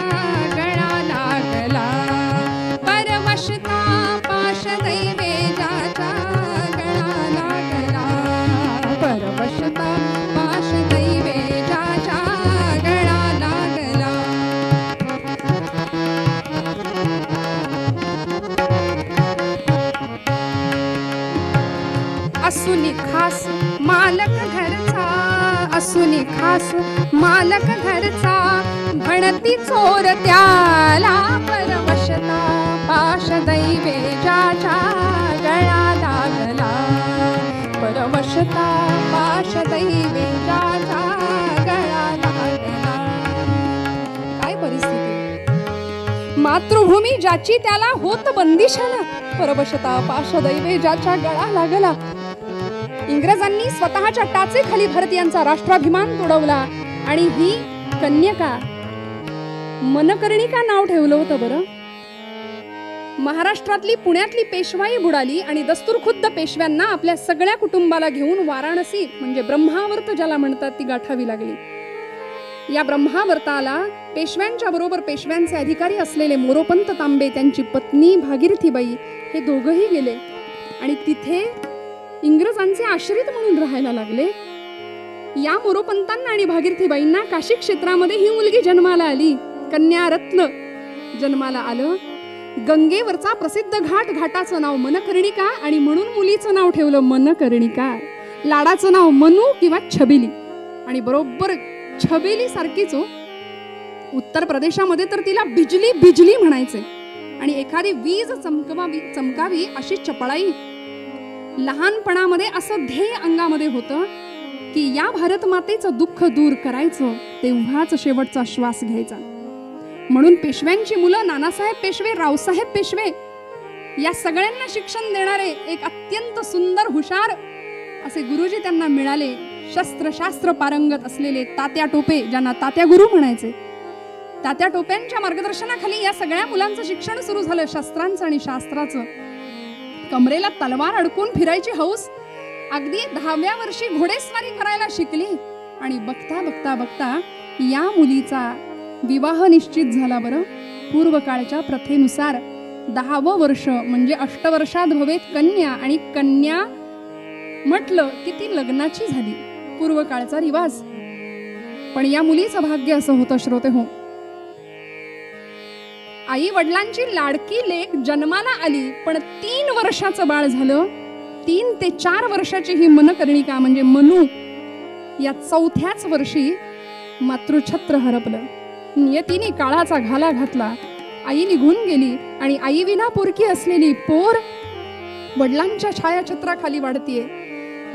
गळा लागला. परवशता पाश दैवे ज्याच्या गळा लागला, परवशता पाश दैवे ज्याच्या गळा लागला. असुनी खास मालक घरचा, असुनी खास मालक घरचा, म्हणती चोर त्याला परवशता, पाश दैवेजाच्या गळा लागला, परवशता पाश दैवेजाच्या गळा लागला. काय परिस्थिती, मातृभूमी ज्याची त्याला होत बंदिशाला, परवशता पाश दैवेजाच्या गळा लागला. इंग्रजांनी स्वतःच्या टाचेखाली भारतीयांचा राष्ट्राभिमान तुडवला आणि ही कन्यका मनकर्णिका नाव ठेवलं होतं बरं. महाराष्ट्रातली पुण्यातली पेशवाई बुडाली आणि दस्तूरखुद्द पेशव्यांना आपल्या सगळ्या कुटुंबाला घेऊन वाराणसी म्हणजे ब्रह्मावर्त ज्याला म्हणतात ती गाठावी लागली. या ब्रह्मावर्ताला पेशव्यांच्या बरोबर पेशव्यांचे अधिकारी असलेले मोरोपंत तांबे, त्यांची पत्नी भागीरथीबाई हे दोघंही गेले आणि तिथे इंग्रजांचे आश्रित म्हणून राहायला लागले. या मोरोपंतांना आणि भागीरथीबाईंना काशी क्षेत्रामध्ये ही मुलगी जन्माला आली, कन्या रत्न जन्माला आलं. गंगेवरचा प्रसिद्ध घाट, घाटाचं नाव मनकर्णिका आणि म्हणून मुलीचं नाव ठेवलं मनकर्णिका. लाडाचं नाव मनू किंवा छबिली आणि बरोबर छबेली सारखीच हो. उत्तर प्रदेशामध्ये तर तिला बिजली बिजली म्हणायचे आणि एखादी वीज चमकावी अशी चपळाई. लहानपणामध्ये असं ध्येय अंगामध्ये होतं की या भारत मातेचं दुःख दूर करायचं, तेव्हाच शेवटचा श्वास घ्यायचा. म्हणून पेशव्यांची मुलं नानासाहेब पेशवे, रावसाहेब पेशवे या सगळ्यांना शिक्षण देणारे एक अत्यंत सुंदर हुशार असे गुरुजी त्यांना मिळाले. शस्त्रशास्त्र पारंगत असलेले तात्या टोपे, ज्यांना तात्या गुरु म्हणायचे. तात्या टोप्यांच्या मार्गदर्शनाखाली या सगळ्या मुलांचं शिक्षण सुरू झालं, शस्त्रांचं आणि शास्त्राचं. कमरेला तलवार अडकून फिरायची हौस. अगदी 10व्या वर्षी घोडेस्वारी करायला शिकली आणि बघता बघता बघता या मुलीचा विवाह निश्चित झाला बरं. पूर्वकाळच्या प्रथेनुसार 10वं वर्ष म्हणजे अष्टवर्षात भवेत कन्या आणि कन्या म्हटलं की ती लग्नाची झाली, पूर्वकाळचा रिवाज. पण या मुलीचं भाग्य असं होतं श्रोते हो, आई वडिलांची लाडकी लेक जन्माला आली पण 3 वर्षाचं बाळ झालं. 3 ते 4 वर्षाची ही मनकर्णिका म्हणजे मनू, या 4थ्याच वर्षी मातृछत्र हरपलं. नियतीने काळाचा घाला घातला, आई निघून गेली आणि आई विना पोरकी असलेली पोर वडिलांच्या छायाछत्राखाली वाढतीये.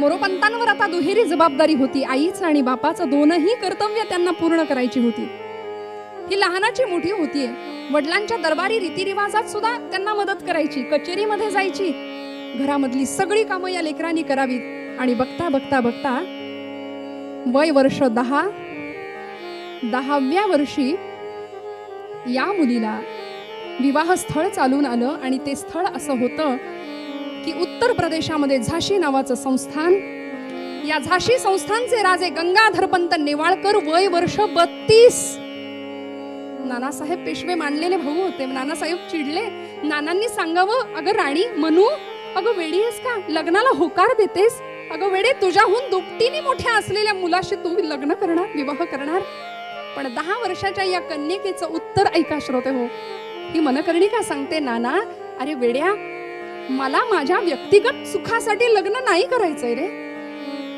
मोरोपंतांवर आता दुहेरी जबाबदारी होती, आईचं आणि बापाचं दोनही कर्तव्य त्यांना पूर्ण करायची होती. ही लहानाची मोठी होतीये, वडिलांच्या दरबारी रीतिरिवाजात सुद्धा त्यांना मदत करायची, कचेरीमध्ये जायची, घरामधली सगळी कामं या लेकरांनी करावीत. आणि बघता बघता बघता वय वर्ष 10, 10व्या वर्षी या मुलीला विवाह स्थळ चालून आलं आणि ते स्थळ असं होतं की उत्तर प्रदेशामध्ये झाशी नावाचं संस्थान. या झाशी संस्थानचे राजे गंगाधरपंत नेवाळकर, वय वर्ष 32. नानासाहेब पेशवे मानलेले भाऊ होते. नानासाहेब चिडले. नानांनी सांगावं, अगं राणी मनू, अगं वेडी आहेस का, लग्नाला होकार देतेस? अगं वेडे, तुझ्याहून दुपटीने मोठ्या असलेल्या मुलाशी तू लग्न करणार, विवाह करणार? पण 10 वर्षाच्या या कन्यकेचं उत्तर ऐका श्रोते हो. ही मनकर्णिका सांगते, नाना अरे वेड्या, मला माझ्या व्यक्तिगत सुखासाठी लग्न नाही करायचंय रे.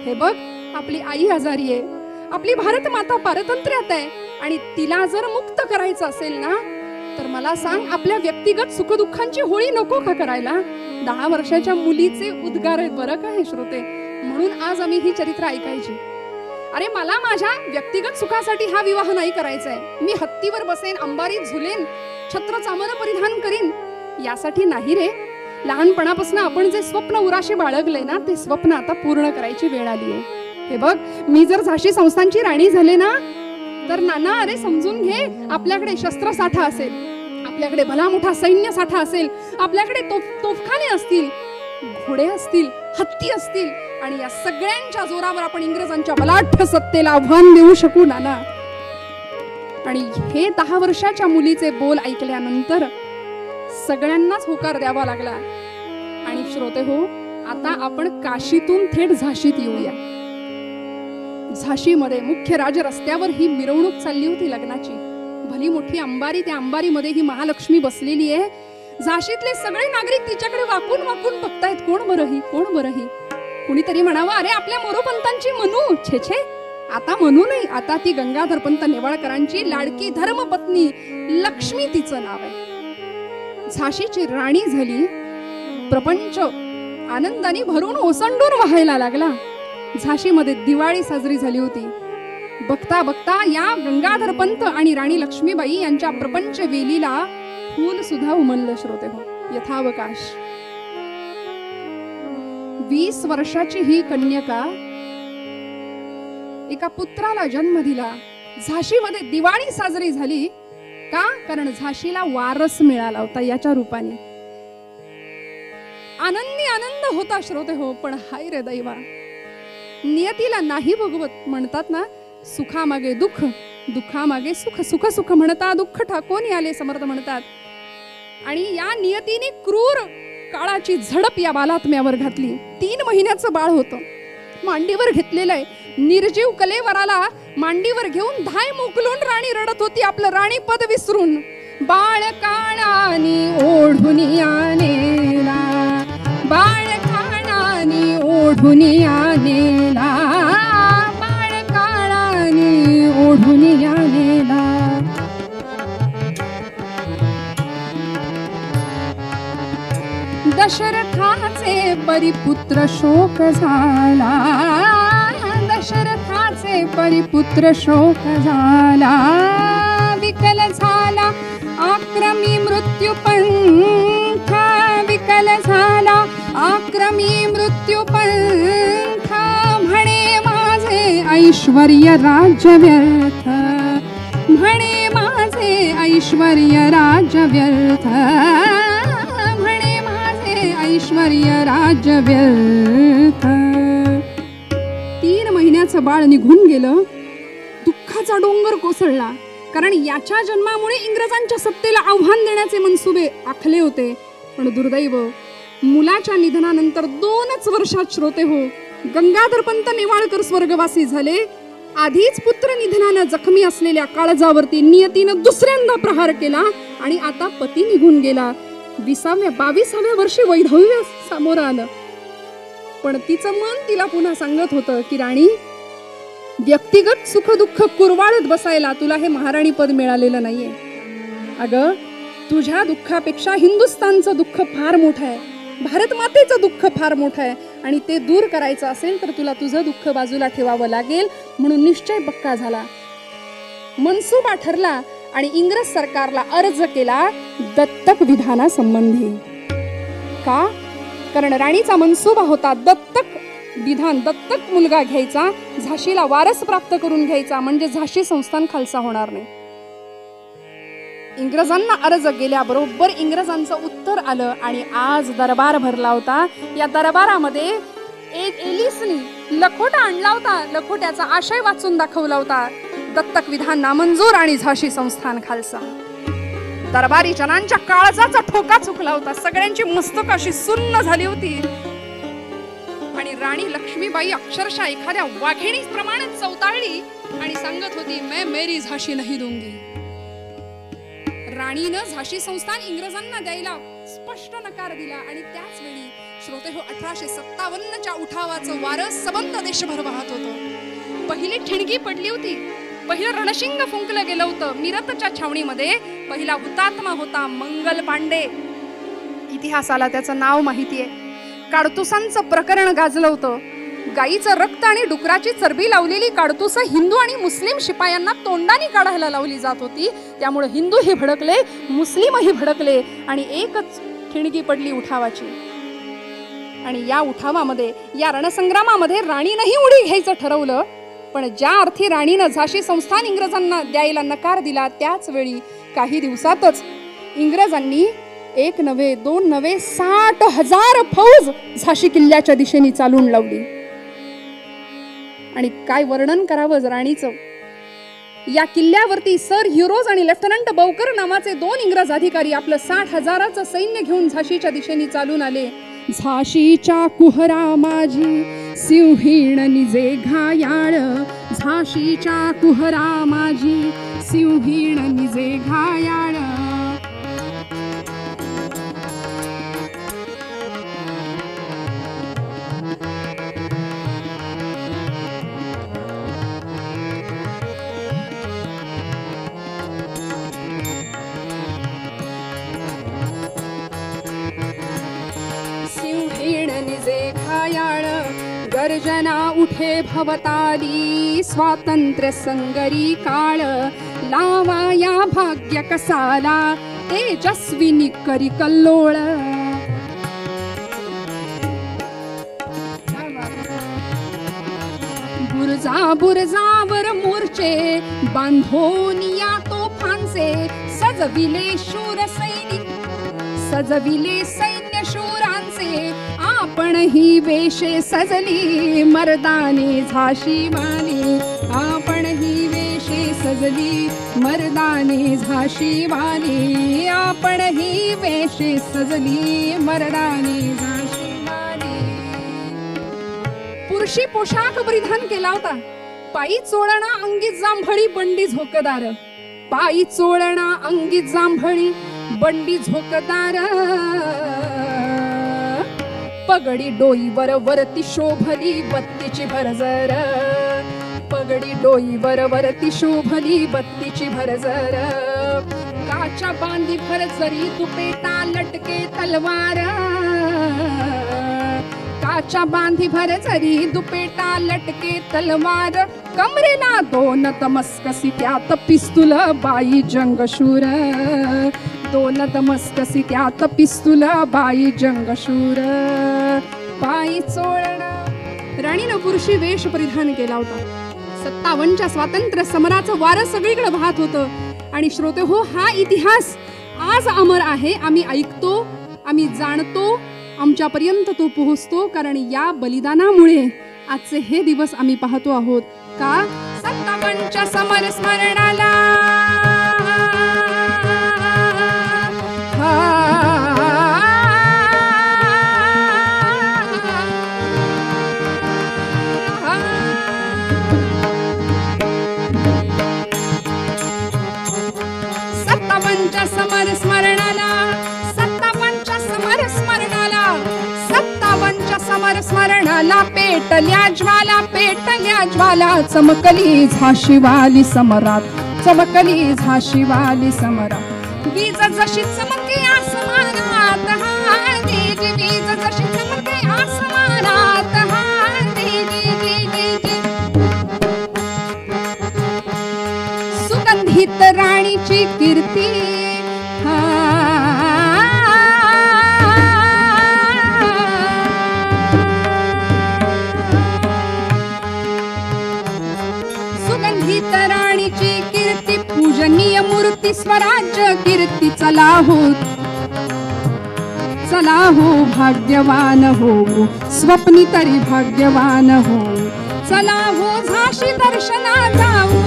हे बघ, आपली आई आजारी आहे, आपली भारत माता पारतंत्र्यात आहे आणि तिला जर मुक्त करायचं असेल ना तर मला सांग, आपल्या व्यक्तिगत सुखदुःखांची होळी नको का करायला? 10 वर्षाच्या मुलीचे उद्गार आहेत बरं का हे श्रोते. म्हणून आज आम्ही ही चरित्र ऐकायची. अरे मला माझ्या व्यक्तिगत सुखासाठी हा विवाह नाही करायचा आहे, मी हत्तीवर बसेन, अंबारीत झुलेन, छत्र चामर परिधान करीन, यासाठी नाही रे. लहानपणापासून आपण जे स्वप्न उराशी बाळगले ना, ते स्वप्न आता पूर्ण करायची वेळ आली आहे. हे बघ, मी जर झाशी संस्थांची राणी झाले ना तर नाना अरे समजून घे, आपल्याकडे शस्त्रसाठा असेल, आपल्याकडे भला मोठा सैन्य साठा असेल, आपल्याकडे तोफखाने असतील, घोडे असतील, हत्ती असतील आणि या सगळ्यांच्या जोरावर आपण इंग्रजांच्या बलाढ्य सत्तेला आव्हान देऊ शकू नाना. आणि हे 10 वर्षाच्या मुलीचे बोल ऐकल्यानंतर सगळ्यांनाच होकार द्यावा लागला. आणि श्रोते हो, आता आपण काशीतून थेट झाशीत येऊया. झाशीमध्ये मुख्य राज रस्त्यावर ही मिरवणूक चालली होती लग्नाची. भली मोठी अंबारी, त्या अंबारीमध्ये ही महालक्ष्मी बसलेली आहे. झाशीतले सगळे नागरिक तिच्याकडे वाकून वाकून बघतायत, कोण बरं ही, कोण बरं ही. कुणीतरी म्हणावं, अरे आपल्या मोरोपंतांची मनू, छे छे, आता म्हणू नाही, आता ती गंगाधर पंत नेवाळकरांची लाडकी धर्मपत्नी लक्ष्मी तिचं नाव आहे. झाशीची राणी झाली. प्रपंच आनंदाने भरून ओसंडून वाहायला लागला. झाशीमध्ये दिवाळी साजरी झाली होती. बघता बघता या गंगाधर पंत आणि राणी लक्ष्मीबाई यांच्या प्रपंच वेलीला फूल सुद्धा उमललं. श्रोते हो, यथावकाश 20 वर्षाची ही कन्यका एका पुत्राला जन्म दिला. झाशीमध्ये दिवाळी साजरी झाली का? कारण झाशीला वारस मिळाला होता याच्या रूपाने. आनंदी आनंद होता श्रोते हो. पण हाय रे दैवा, नियतीला नाही भोगवत. म्हणतात ना, सुखामागे दुःख, दुःखामागे सुख, सुख सुख म्हणता दुःख ठाकून आले, समर्थ म्हणतात. आणि या नियतीने क्रूर काळाची झडप या बालात्म्यावर घातली. 3 महिन्याचं बाळ होतं, मांडीवर घेतलेलं आहे. निर्जीव कलेवराला मांडीवर घेऊन धाय मोकलून राणी रडत होती, आपलं राणी पद विसरून. बाळ काळानी ओढून आलेला, बाळ काळानी ओढून आलेला, बाळ काळानी ओढून आलेला. दशरथाचे परिपुत्र शोक झाला, दशरथाचे परिपुत्र शोक झाला. विकल झाला आक्रमी मृत्यू पंथा, विकल झाला आक्रमी मृत्यू पंथा. म्हणे माझे ऐश्वर्य राज्य व्यर्थ, म्हणे माझे ऐश्वर्य राज्य व्यर्थ, म्हणे माझे ऐश्वर्य राज्य व्यर्थ. 3 महिन्याचं बाळ निघून गेलं. दुःखाचा डोंगर कोसळला. कारण याच्या जन्मामुळे इंग्रजांच्या सत्तेला आव्हान देण्याचे मनसुबे आखले होते. पण दुर्दैव, मुलाच्या निधनानंतर 2च वर्षात श्रोते हो, गंगाधर पंत नेवाळकर स्वर्गवासी झाले. आधीच पुत्र निधनानं जखमी असलेल्या काळजावरती नियतीनं दुसऱ्यांदा प्रहार केला आणि आता पती निघून गेला. 22व्या वर्षी वैधव्य समोर आलं. पण तिचं मन तिला पुन्हा सांगत होतं की राणी, व्यक्तिगत सुख दुःख कुरवाळत बसायला तुला हे महाराणी पद मिळालेलं नाहीये. अगं, तुझ्या दुःखापेक्षा हिंदुस्थानचं दुःख फार मोठं आहे, भारत मातेचं दुःख फार मोठं आहे. आणि ते दूर करायचं असेल तर तुला तुझं दुःख बाजूला ठेवावं लागेल. म्हणून निश्चय पक्का झाला, मनसुबा ठरला आणि इंग्रज सरकारला अर्ज केला दत्तक विधानासंबंधी. का? कारण राणीचा मनसुबा होता दत्तक विधान, दत्तक मुलगा घ्यायचा, झाशीला वारस प्राप्त करून घ्यायचा, म्हणजे झाशी संस्थान खालसा होणार नाही. इंग्रजांना अर्ज गेल्याबरोबर इंग्रजांचं उत्तर आलं आणि आज दरबार भरला होता. या दरबारामध्ये एलिसनी लखोटा आणला होता, लखोट्याचा आशय वाचून दाखवला होता, दत्तक विधान नामंजूर आणि झाशी संस्थान खालसा. दरबारी जनांच्या काळजाचा ठोका चुकला होता. सगळ्यांची मस्तक अशी सुन्न झाली होती. आणि राणी लक्ष्मीबाई अक्षरशः एखाद्या वाघिणीप्रमाणे चौताळली आणि सांगत होती, मैं मेरी झाशी नहीं दूंगी. राणीनं झाशी संस्थान इंग्रजांना द्यायला स्पष्ट नकार दिला. आणि त्याच वेळी श्रोते हो, 1857च्या उठावाचं वारं सबंध देशभर वाहत होतं. पहिली ठिणगी पडली होती, पहिलं रणशिंग फुंकलं गेलं होतं. मिरतच्या छावणीमध्ये पहिला हुतात्मा होता मंगल पांडे. इतिहासाला त्याचं नाव माहिती आहे. काडतुसांचं प्रकरण गाजलं होतं. गाईचं रक्त आणि डुकराची चरबी लावलेली काडतुसं हिंदू आणि मुस्लिम शिपायांना तोंडाने काढायला लावली जात होती. त्यामुळे हिंदूही भडकले, मुस्लिमही भडकले आणि एकच ठिणगी पडली उठावाची. आणि या उठावामध्ये, या रणसंग्रामामध्ये राणीनंही उडी घ्यायचं ठरवलं. पण ज्या अर्थी राणीनं झाशी संस्थान इंग्रजांना द्यायला नकार दिला, त्याच वेळी काही दिवसातच इंग्रजांनी 1 नव्हे 2 नव्हे 60,000 फौज झाशी किल्ल्याच्या दिशेने चालून लावली. आणि काय वर्णन करावं राणीचं. या किल्ल्यावरती सर ह्युरोज आणि लेफ्टनंट बौकर नावाचे 2 इंग्रज अधिकारी आपलं 60,000चं सैन्य घेऊन झाशीच्या दिशेने चालून आले. झाशीच्या कुहरा माझी सिंहीण निजे घायाळ, झाशीच्या कुहरा माझी सिंहीण निजे घायाळ. गर्जना उठे भवताली स्वातंत्र्य संगरी काळ लावा या भाग्य कसाला तेजस्विनी करी कल्लोळ बुरजा बुरजावर मोर्चे बांधोनिया तोफांचे सजविले शूर सैनिक सजविले सैन्य शूरांचे आपण ही वेशे सजली मर्दानी झाशी वाली आपण ही वेशे सजली मर्दानी झाशी वाली आपण ही वेशे सजली मर्दानी झाशी वाली. पुरुषी पोशाख परिधान केला होता. पायी चोळणा अंगी जांभळी बंडी झोकदार पायी चोळणा अंगी जांभळी बंडी झोकदार पगडी डोईवर वरती शोभली बत्तीची भरजर पगडी डोईवर वरती शोभली बत्तीची भरजर काच्या बांधी भरजरी दुपेटा लटके तलवार काच्या बांधी भरजरी दुपेटा लटके तलवार कमरेला दोन तमस्कसी त्यात पिस्तूल बाई जंगशूर दोन तमस्कसी त्यात पिस्तूल बाई जंगशूर पायी चोळणा. राणीनं पुरुषी वेश परिधान केला होता. 57च्या स्वातंत्र्य समराचं वारं सगळीकडे वाहत होतं. आणि श्रोते हो, हा इतिहास आज अमर आहे. आम्ही ऐकतो, आम्ही जाणतो, आमच्यापर्यंत तो पोहोचतो. कारण या बलिदानामुळे आजचे हे दिवस आम्ही पाहतो आहोत. का 57च्या समर स्मरणाला समर स्मरणाला 57च्या समर स्मरणाला 57च्या समर स्मरणाला पेटल्या ज्वाला चमकली झाशीवाली समरात चमकली झाशीवाली समरात वीज जशी चमके आसमानात हा वीज जशी चमके आसमानात हा सुगंधित राणीची कीर्ती सुगंधित राणीची कीर्ती पूजनीय मूर्ती स्वराज्य कीर्ती चला हो भाग्यवान हो स्वप्नी तरी भाग्यवान हो चला हो झाशी दर्शना जाऊ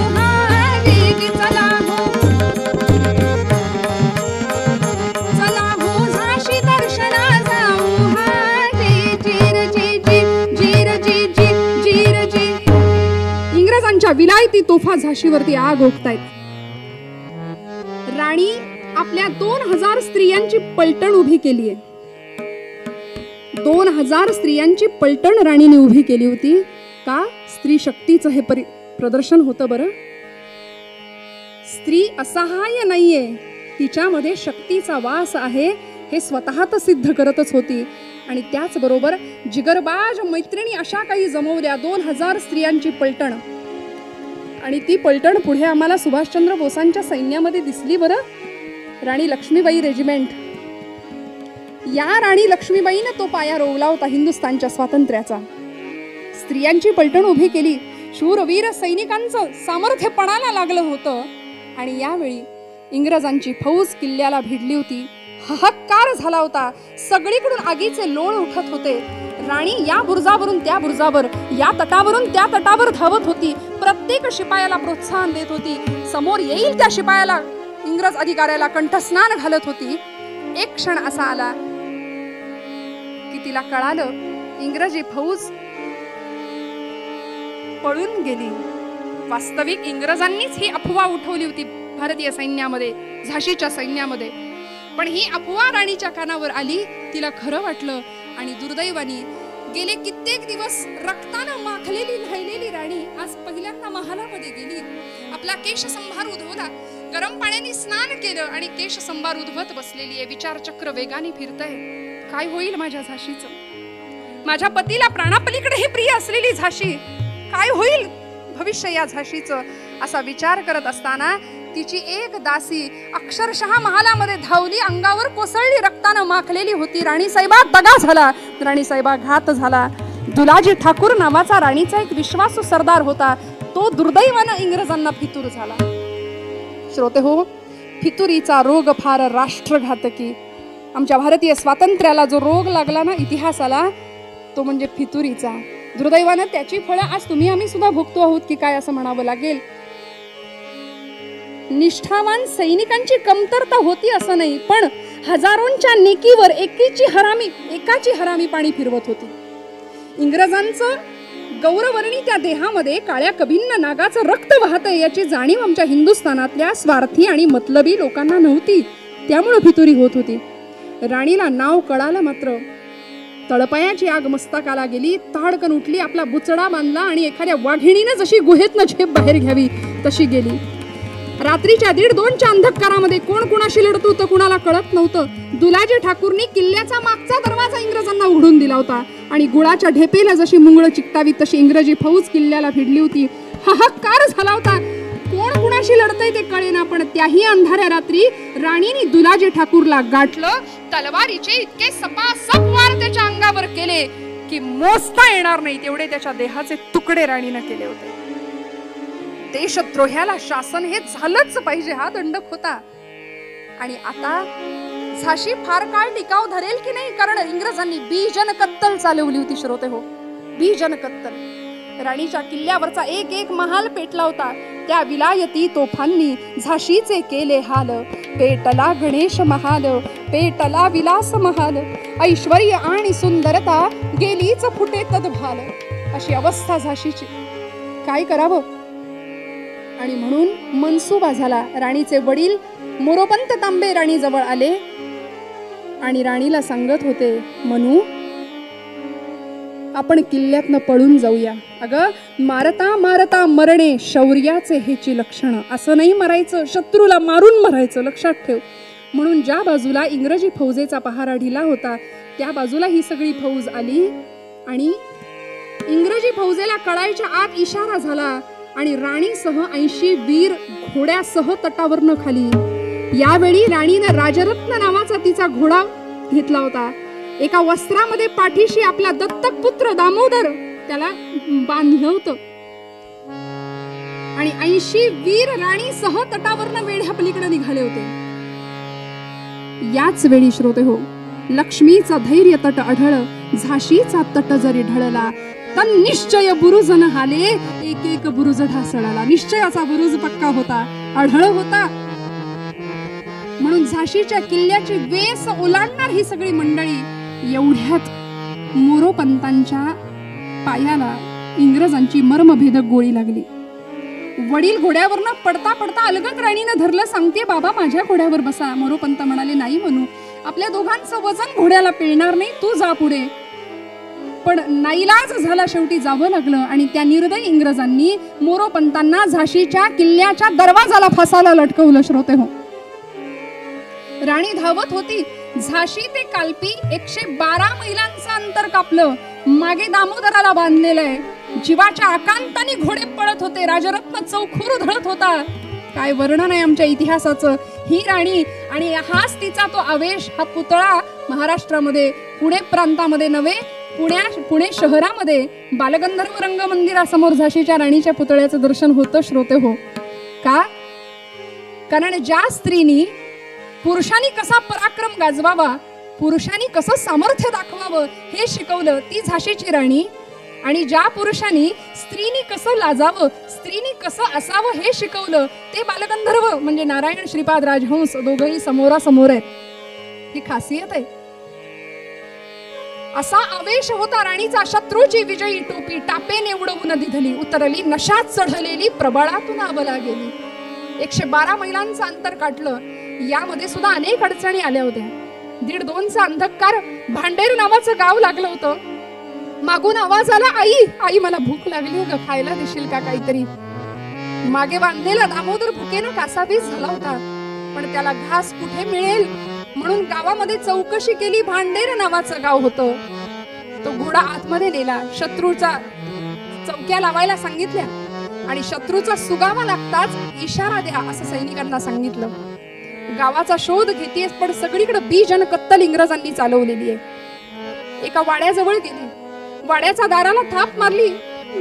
चला हो झाशी दर्शना जाऊ जी. इंग्रजांच्या विलायती तोफा झाशीवरती आग ओकतायत. राणी आपल्या 2000 स्त्रियांची पलटण उभी केली आहे. 2000 स्त्रियांची पलटण राणीने उभी केली होती. का? स्त्री शक्तीचं हे प्रदर्शन होतं. बरं, स्त्री असहाय्य नाहीये, तिच्यामध्ये शक्तीचा वास आहे हे स्वतः तर सिद्ध करतच होती. आणि त्याचबरोबर जिगरबाज मैत्रिणी अशा काही जमवल्या 2000 स्त्रियांची पलटण. आणि ती पलटण पुढे आम्हाला सुभाषचंद्र बोसांच्या सैन्यामध्ये दिसली. बरं, राणी लक्ष्मीबाई रेजिमेंट. या राणी लक्ष्मीबाईने तो पाया रोवला होता हिंदुस्थानच्या स्वातंत्र्याचा. स्त्रियांची पलटण उभी केली. शूरवीर सैनिकांचं सामर्थ्य पणाला लागलं होतं. आणि यावेळी इंग्रजांची फौज किल्ल्याला भिडली होती. हाहाकार झाला होता. सगळीकडून आगीचे लोळ उठत होते. राणी या बुरुजावरून त्या बुरुजावर, या तटावरून त्या तटावर धावत होती. प्रत्येक शिपायाला प्रोत्साहन देत होती. समोर येईल त्या शिपायाला, इंग्रज अधिकाऱ्याला कंठस्नान घालत होती. एक क्षण असा आला की तिला कळालं इंग्रजी फौज पळून गेली. वास्तविक इंग्रजांनीच ही अफवा उठवली होती भारतीय सैन्यामध्ये, झाशीच्या सैन्यामध्ये. पण ही अफवा राणीच्या कानावर आली. तिला खरं वाटलं. आणि दुर्दैवाने गेले कित्येक दिवस रक्तानं माखलेली न्हायलेली राणी आज पहिल्यांदा महालामध्ये गेली. आपला केशसंभार उधवला, गरम पाण्याने स्नान केलं आणि केशसंभार उधवत बसलेली आहे. विचारचक्र वेगाने फिरतंय, काय होईल माझ्या झाशीचं. माझ्या पतीला प्राणापलीकडेही प्रिय असलेली झाशी, काय होईल भविष्य या झाशीचं, असा विचार करत असताना तिची एक दासी अक्षरशः महालामध्ये धावली, अंगावर कोसळली, रक्तानं माखलेली होती. राणीसाहेबा दगा झाला, राणीसाहेबा घात झाला. दुलाजी ठाकूर नावाचा राणीचा एक विश्वासू सरदार होता, तो दुर्दैवानं इंग्रजांना फितूर झाला. श्रोते हो, फितुरीचा रोग फार राष्ट्रघातकी. आमच्या भारतीय स्वातंत्र्याला जो रोग लागला ना इतिहासाला, तो म्हणजे फितुरीचा. दुर्दैवानं त्याची फळं आज तुम्ही आम्ही सुद्धा भोगतो आहोत की काय असं म्हणावं लागेल. निष्ठावान सैनिकांची कमतरता होती असं नाही, पण हजारोंच्या नेकीवर एकाची हरामी पाणी फिरवत होती. इंग्रजांचं गौरवर्णी त्या देहामध्ये काळ्या कभिन्न नागाचं रक्त वाहतंय याची जाणीव आमच्या हिंदुस्थानातल्या स्वार्थी आणि मतलबी लोकांना नव्हती, त्यामुळे फितुरी होत होती. राणीला नाव कळालं मात्र तळपायाची आग मस्तकाला गेली, ताडकन उठली, आपला बुचडा बांधला आणि एखाद्या वाघिणीनं जशी गुहेतनं झेप बाहेर घ्यावी तशी गेली. रात्रीच्या 1:30च्या अंधकारामध्ये कोण कुणाशी लढत होतं कुणाला कळत नव्हतं. दुलाजी ठाकूरनी किल्ल्याचा मागचा दरवाजा इंग्रजांना उघडून दिला होता आणि गुळाच्या ढेपेला जशी मुंगळं चिकटावी तशी इंग्रजी फौज किल्ल्याला भिडली होती. हाहाकार झाला होता, कोण कुणाशी लढतंय ते कळेना. पण त्याही अंधाऱ्या रात्री राणीने दुलाजी ठाकूरला गाठलं, तलवारीचे इतके सपासप वार त्याच्या अंगावर केले की मोजता येणार नाही तेवढे त्याच्या देहाचे तुकडे राणीनं केले होते. देशद्रोह्याला शासन हे झालंच पाहिजे हा दंडक होता. आणि आता झाशी फार काळ टिकाव धरेल की नाही, कारण इंग्रजांनी बीजन कत्तल चालवली होती. श्रोते हो, बीजन कत्तल. राणीच्या किल्ल्यावरचा एक एक महाल पेटला होता. त्या विलायती तोफांनी झाशीचे केले हाल. पेटला गणेश महाल, पेटला विलास महाल, ऐश्वर्य आणि सुंदरता गेलीच फुटे तदभाल. अशी अवस्था झाशीची. काय करावं. आणि म्हणून मनसुबा झाला. राणीचे वडील मोरोपंत तांबे राणी जवळ आले आणि राणीला सांगत होते, मनू आपण किल्ल्यातनं पळून जाऊया. अगं मारता मारता मरणे शौर्याचे हेची लक्षणं. असं नाही मरायचं, शत्रूला मारून मरायचं, लक्षात ठेव. म्हणून ज्या बाजूला इंग्रजी फौजेचा पहारा ढिला होता त्या बाजूला ही सगळी फौज आली आणि इंग्रजी फौजेला कळायच्या आत इशारा झाला आणि राणीसह 80 वीर घोड्यासह तटावरनं खाली. यावेळी राणीने राजरत्न नावाचा तिचा घोडा घेतला होता. एका वस्त्रामध्ये पाठीशी आपला दत्तक पुत्र दामोदर त्याला बांधलं होतं आणि 80 वीर राणीसह तटावरनं वेढ्या पलीकडे निघाले होते. याच वेळी श्रोते हो, लक्ष्मीचा धैर्य तट अढळ, झाशीचा तट जरी ढळला, तन निश्चय बुरुज न हाले, एक एक बुरुज ढासळाला. निश्चयाचा बुरुज पक्का होता, अढळ होता. म्हणून झाशीच्या किल्ल्याची वेस ओलांडणार ही सगळी मंडळी. एवढ्यात मोरोपंतांच्या पायाला इंग्रजांची मर्मभेदक गोळी लागली. वडील घोड्यावरनं पडता पडता अलगद राणीनं धरलं. सांगते, बाबा माझ्या घोड्यावर बसा. मोरोपंत म्हणाले, नाही म्हणू, आपल्या दोघांचं वजन घोड्याला पेलणार नाही, तू जा पुढे. पण नाईलाज झाला, शेवटी जावं लागलं आणि त्या निर्दयी इंग्रजांनी मोरोपंतांना झाशीच्या किल्ल्याच्या दरवाजाला फासाला लटकवलं. श्रोते हो, राणी धावत होती. झाशी ते कालपी 112 मैलांचं अंतर कापलं. मागे दामोदराला बांधलेलं आहे. जीवाच्या आकांताने घोडे पळत होते. राजरत्न चौखूर धळत होता. काय वर्णन आहे आमच्या इतिहासाचं. ही राणी आणि हाच तिचा तो आवेश. हा पुतळा महाराष्ट्रामध्ये पुणे प्रांतामध्ये नव्हे, पुणे शहरामध्ये बालगंधर्व रंग मंदिरासमोर झाशीच्या राणीच्या पुतळ्याचं दर्शन होतं. श्रोते हो, का? कारण ज्या स्त्रीनी पुरुषांनी कसा पराक्रम गाजवावा, पुरुषांनी कसं सामर्थ्य दाखवावं हे शिकवलं ती झाशीची राणी. आणि ज्या पुरुषांनी स्त्रीनी कसं लाजावं, स्त्रीनी कसं असावं हे शिकवलं ते बालगंधर्व म्हणजे नारायण श्रीपाद राजहंस. दोघंही समोरासमोर आहेत. ही खासियत आहे. असा आवेश होता राणीचा. शत्रूची विजयी टोपी टापेने उडवून दिधली, उतरली नशात चढलेली, प्रबळातून अबला गेली. 112 मैलांचं अंतर काढलं. यामध्ये सुद्धा अनेक अडचणी आल्या होत्या. 1:30चा अंधकार. भांडेर नावाचं गाव लागलं होतं. मागून आवाज आला, आई आई मला भूक लागली ग, खायला देशील का काहीतरी. मागे बांधलेला दामोदर भुकेनं कासावीस झाला होता, पण त्याला घास कुठे मिळेल म्हणून गावामध्ये चौकशी केली. भांडेर नावाचं गाव होतं. तो घोडा आतमध्ये नेला, शत्रूचा चौक्या लावायला सांगितल्या आणि शत्रूचा सुगावा लागताच इशारा द्या असं सैनिकांना सांगितलं. गावाचा शोध घेतेय पण सगळीकडे बीज आणि कत्तल इंग्रजांनी चालवलेली आहे. एका वाड्याजवळ गेली, वाड्याच्या दाराला थाप मारली.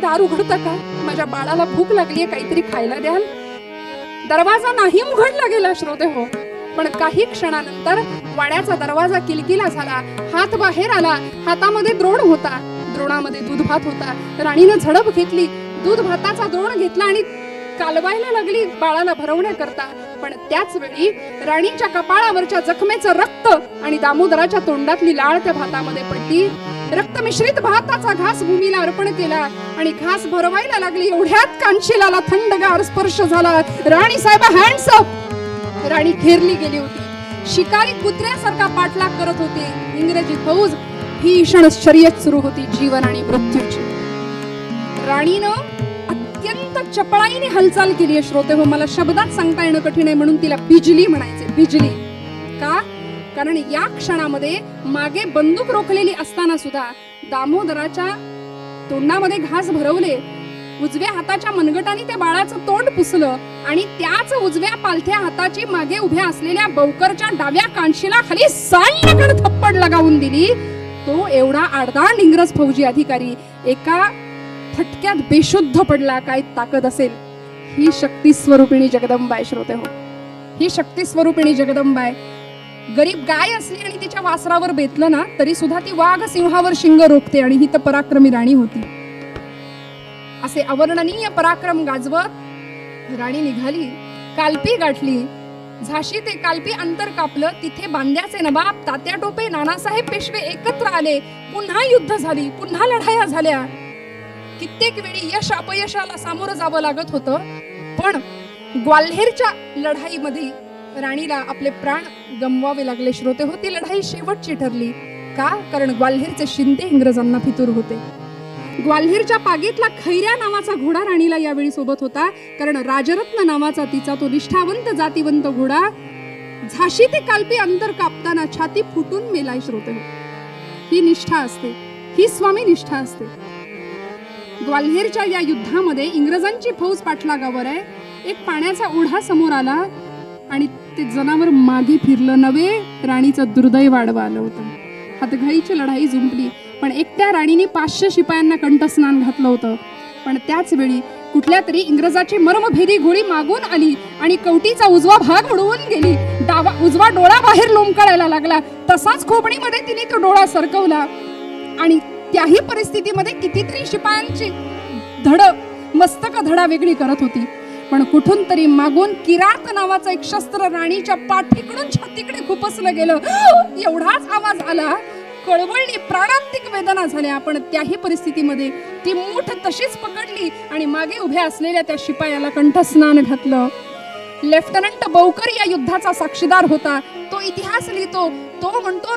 दार उघडता का? माझ्या बाळाला भूक लागलीये, काहीतरी खायला द्याल? दरवाजा नाही उघडला गेला श्रोते हो, पण काही क्षणानंतर वाड्याचा दरवाजा किलकिला झाला. हात बाहेर आला, हातामध्ये द्रोण होता, द्रोणामध्ये दूध भात होता. राणीनं झडप घेतली, दूध भाताचा द्रोण घेतला आणि कालवायला लागली बाळाला भरवण्याकरता. पण त्याच वेळी राणीच्या कपाळावरच्या जखमेचं रक्त आणि दामोदराच्या तोंडातली लाळ त्या भातामध्ये पडली. रक्त मिश्रित भाताचा घास भूमीला अर्पण केला आणि घास भरवायला लागली. एवढ्यात कांशिलाला थंडगार स्पर्श झाला. राणी साहेबा हँड्स अप. राणी घेरली गेली होती. शिकारी कुत्र्यासारखा पाठलाग करत होते. इंग्रजी फौज भीषण शर्यत सुरू होती, जीवन आणि मृत्यूची. राणीनं अत्यंत चपळाईने हालचाल केली आहे श्रोते हो. मला शब्दात सांगता येणं कठीण आहे, म्हणून तिला बिजली म्हणायचे. बिजली का? कारण या क्षणामध्ये मागे बंदूक रोखलेली असताना सुद्धा दामोदराच्या तोंडामध्ये घास भरवले. उजव्या हाताच्या मनगटाने त्या बाळाचं तोंड पुसलं आणि त्याच उजव्या पालथ्या हाताची मागे उभ्या असलेल्या बौकरच्या डाव्या कांशीला खाली सांडकड थप्पड लगावून दिली. तो एवढा आडदांड इंग्रज फौजी अधिकारी एका फटक्यात बेशुद्ध पडला. काय ताकद असेल! ही शक्ती स्वरूपिणी जगदंबा आहे श्रोते हो, ही शक्ती स्वरूपिणी जगदंबा आहे. गरीब गाय असली आणि तिच्या वासरावर बेतलं ना तरी सुद्धा ती वाघ सिंहावर शिंग रोखते आणि ही तर पराक्रमी राणी होती. असे अवर्णनीय पराक्रम गाजवत राणी निघाली. कालपी गाठली. झाशी ते कालपी अंतर कापलं. तिथे बांद्याचे नवाब तात्या टोपे, नानासाहेब पेशवे एकत्र आले. पुन्हा युद्ध झाली, पुन्हा लढाया झाल्या. कित्येक वेळी यश अपयशाला सामोरं जावं लागत होतं. पण ग्वाल्हेरच्या लढाईमध्ये राणीला आपले प्राण गमवावे लागले श्रोते हो. ती लढाई शेवटची ठरली. का? कारण ग्वाल्हेरचे शिंदे इंग्रजांना फितूर होते. ग्वाल्हेरच्या पागेतला खैऱ्या नावाचा घोडा राणीला यावेळी सोबत होता. कारण राजरत्न नावाचा तिचा तो निष्ठावंत जातीवंत घोडा झाशी ते कालपी अंतर कापताना छाती फुटून मेलाय श्रोते हो. ही निष्ठा असते, ही स्वामी निष्ठा असते. ग्वाल्हेरच्या या युद्धामध्ये इंग्रजांची फौज पाठलागावर आहे. एक पाण्याचा ओढा समोर आला आणि ते जनावर मागे फिरलं नव्हे. राणीचं दुर्दैव आडवं आलं होतं. हातघाईची लढाई जुंपली. पण एकट्या राणीने 500 शिपायांना कंठस्नान घातलं होतं. पण त्याच वेळी कुठल्या तरी इंग्रजाची मर्मभेदी गोळी मागून आली आणि कवटीचा उजवा भाग उडवून गेली. उजवा डोळा बाहेर लोंबकळायला लागला. तसाच खोपडीमध्ये तिने तो डोळा सरकवला आणि त्याही परिस्थितीमध्ये कितीतरी शिपायांची मस्तक धडा वेगळी करत होती. पण कुठून तरी मागून किरात नावाचं एक शस्त्र राणीच्या पाठीकडून छातीकडे खुपसलं गेलं. एवढाच आवाज आला, कळवळली, प्राणांतिक वेदना झाल्या. पण त्याही परिस्थितीमध्ये ती मूठ तशीच पकडली आणि मागे उभ्या असलेल्या त्या शिपायाला कंठस्नान घातलं. लेफ्टनंट बौकर या युद्धाचा साक्षीदार होता. तो इतिहास लिहितो. तो म्हणतो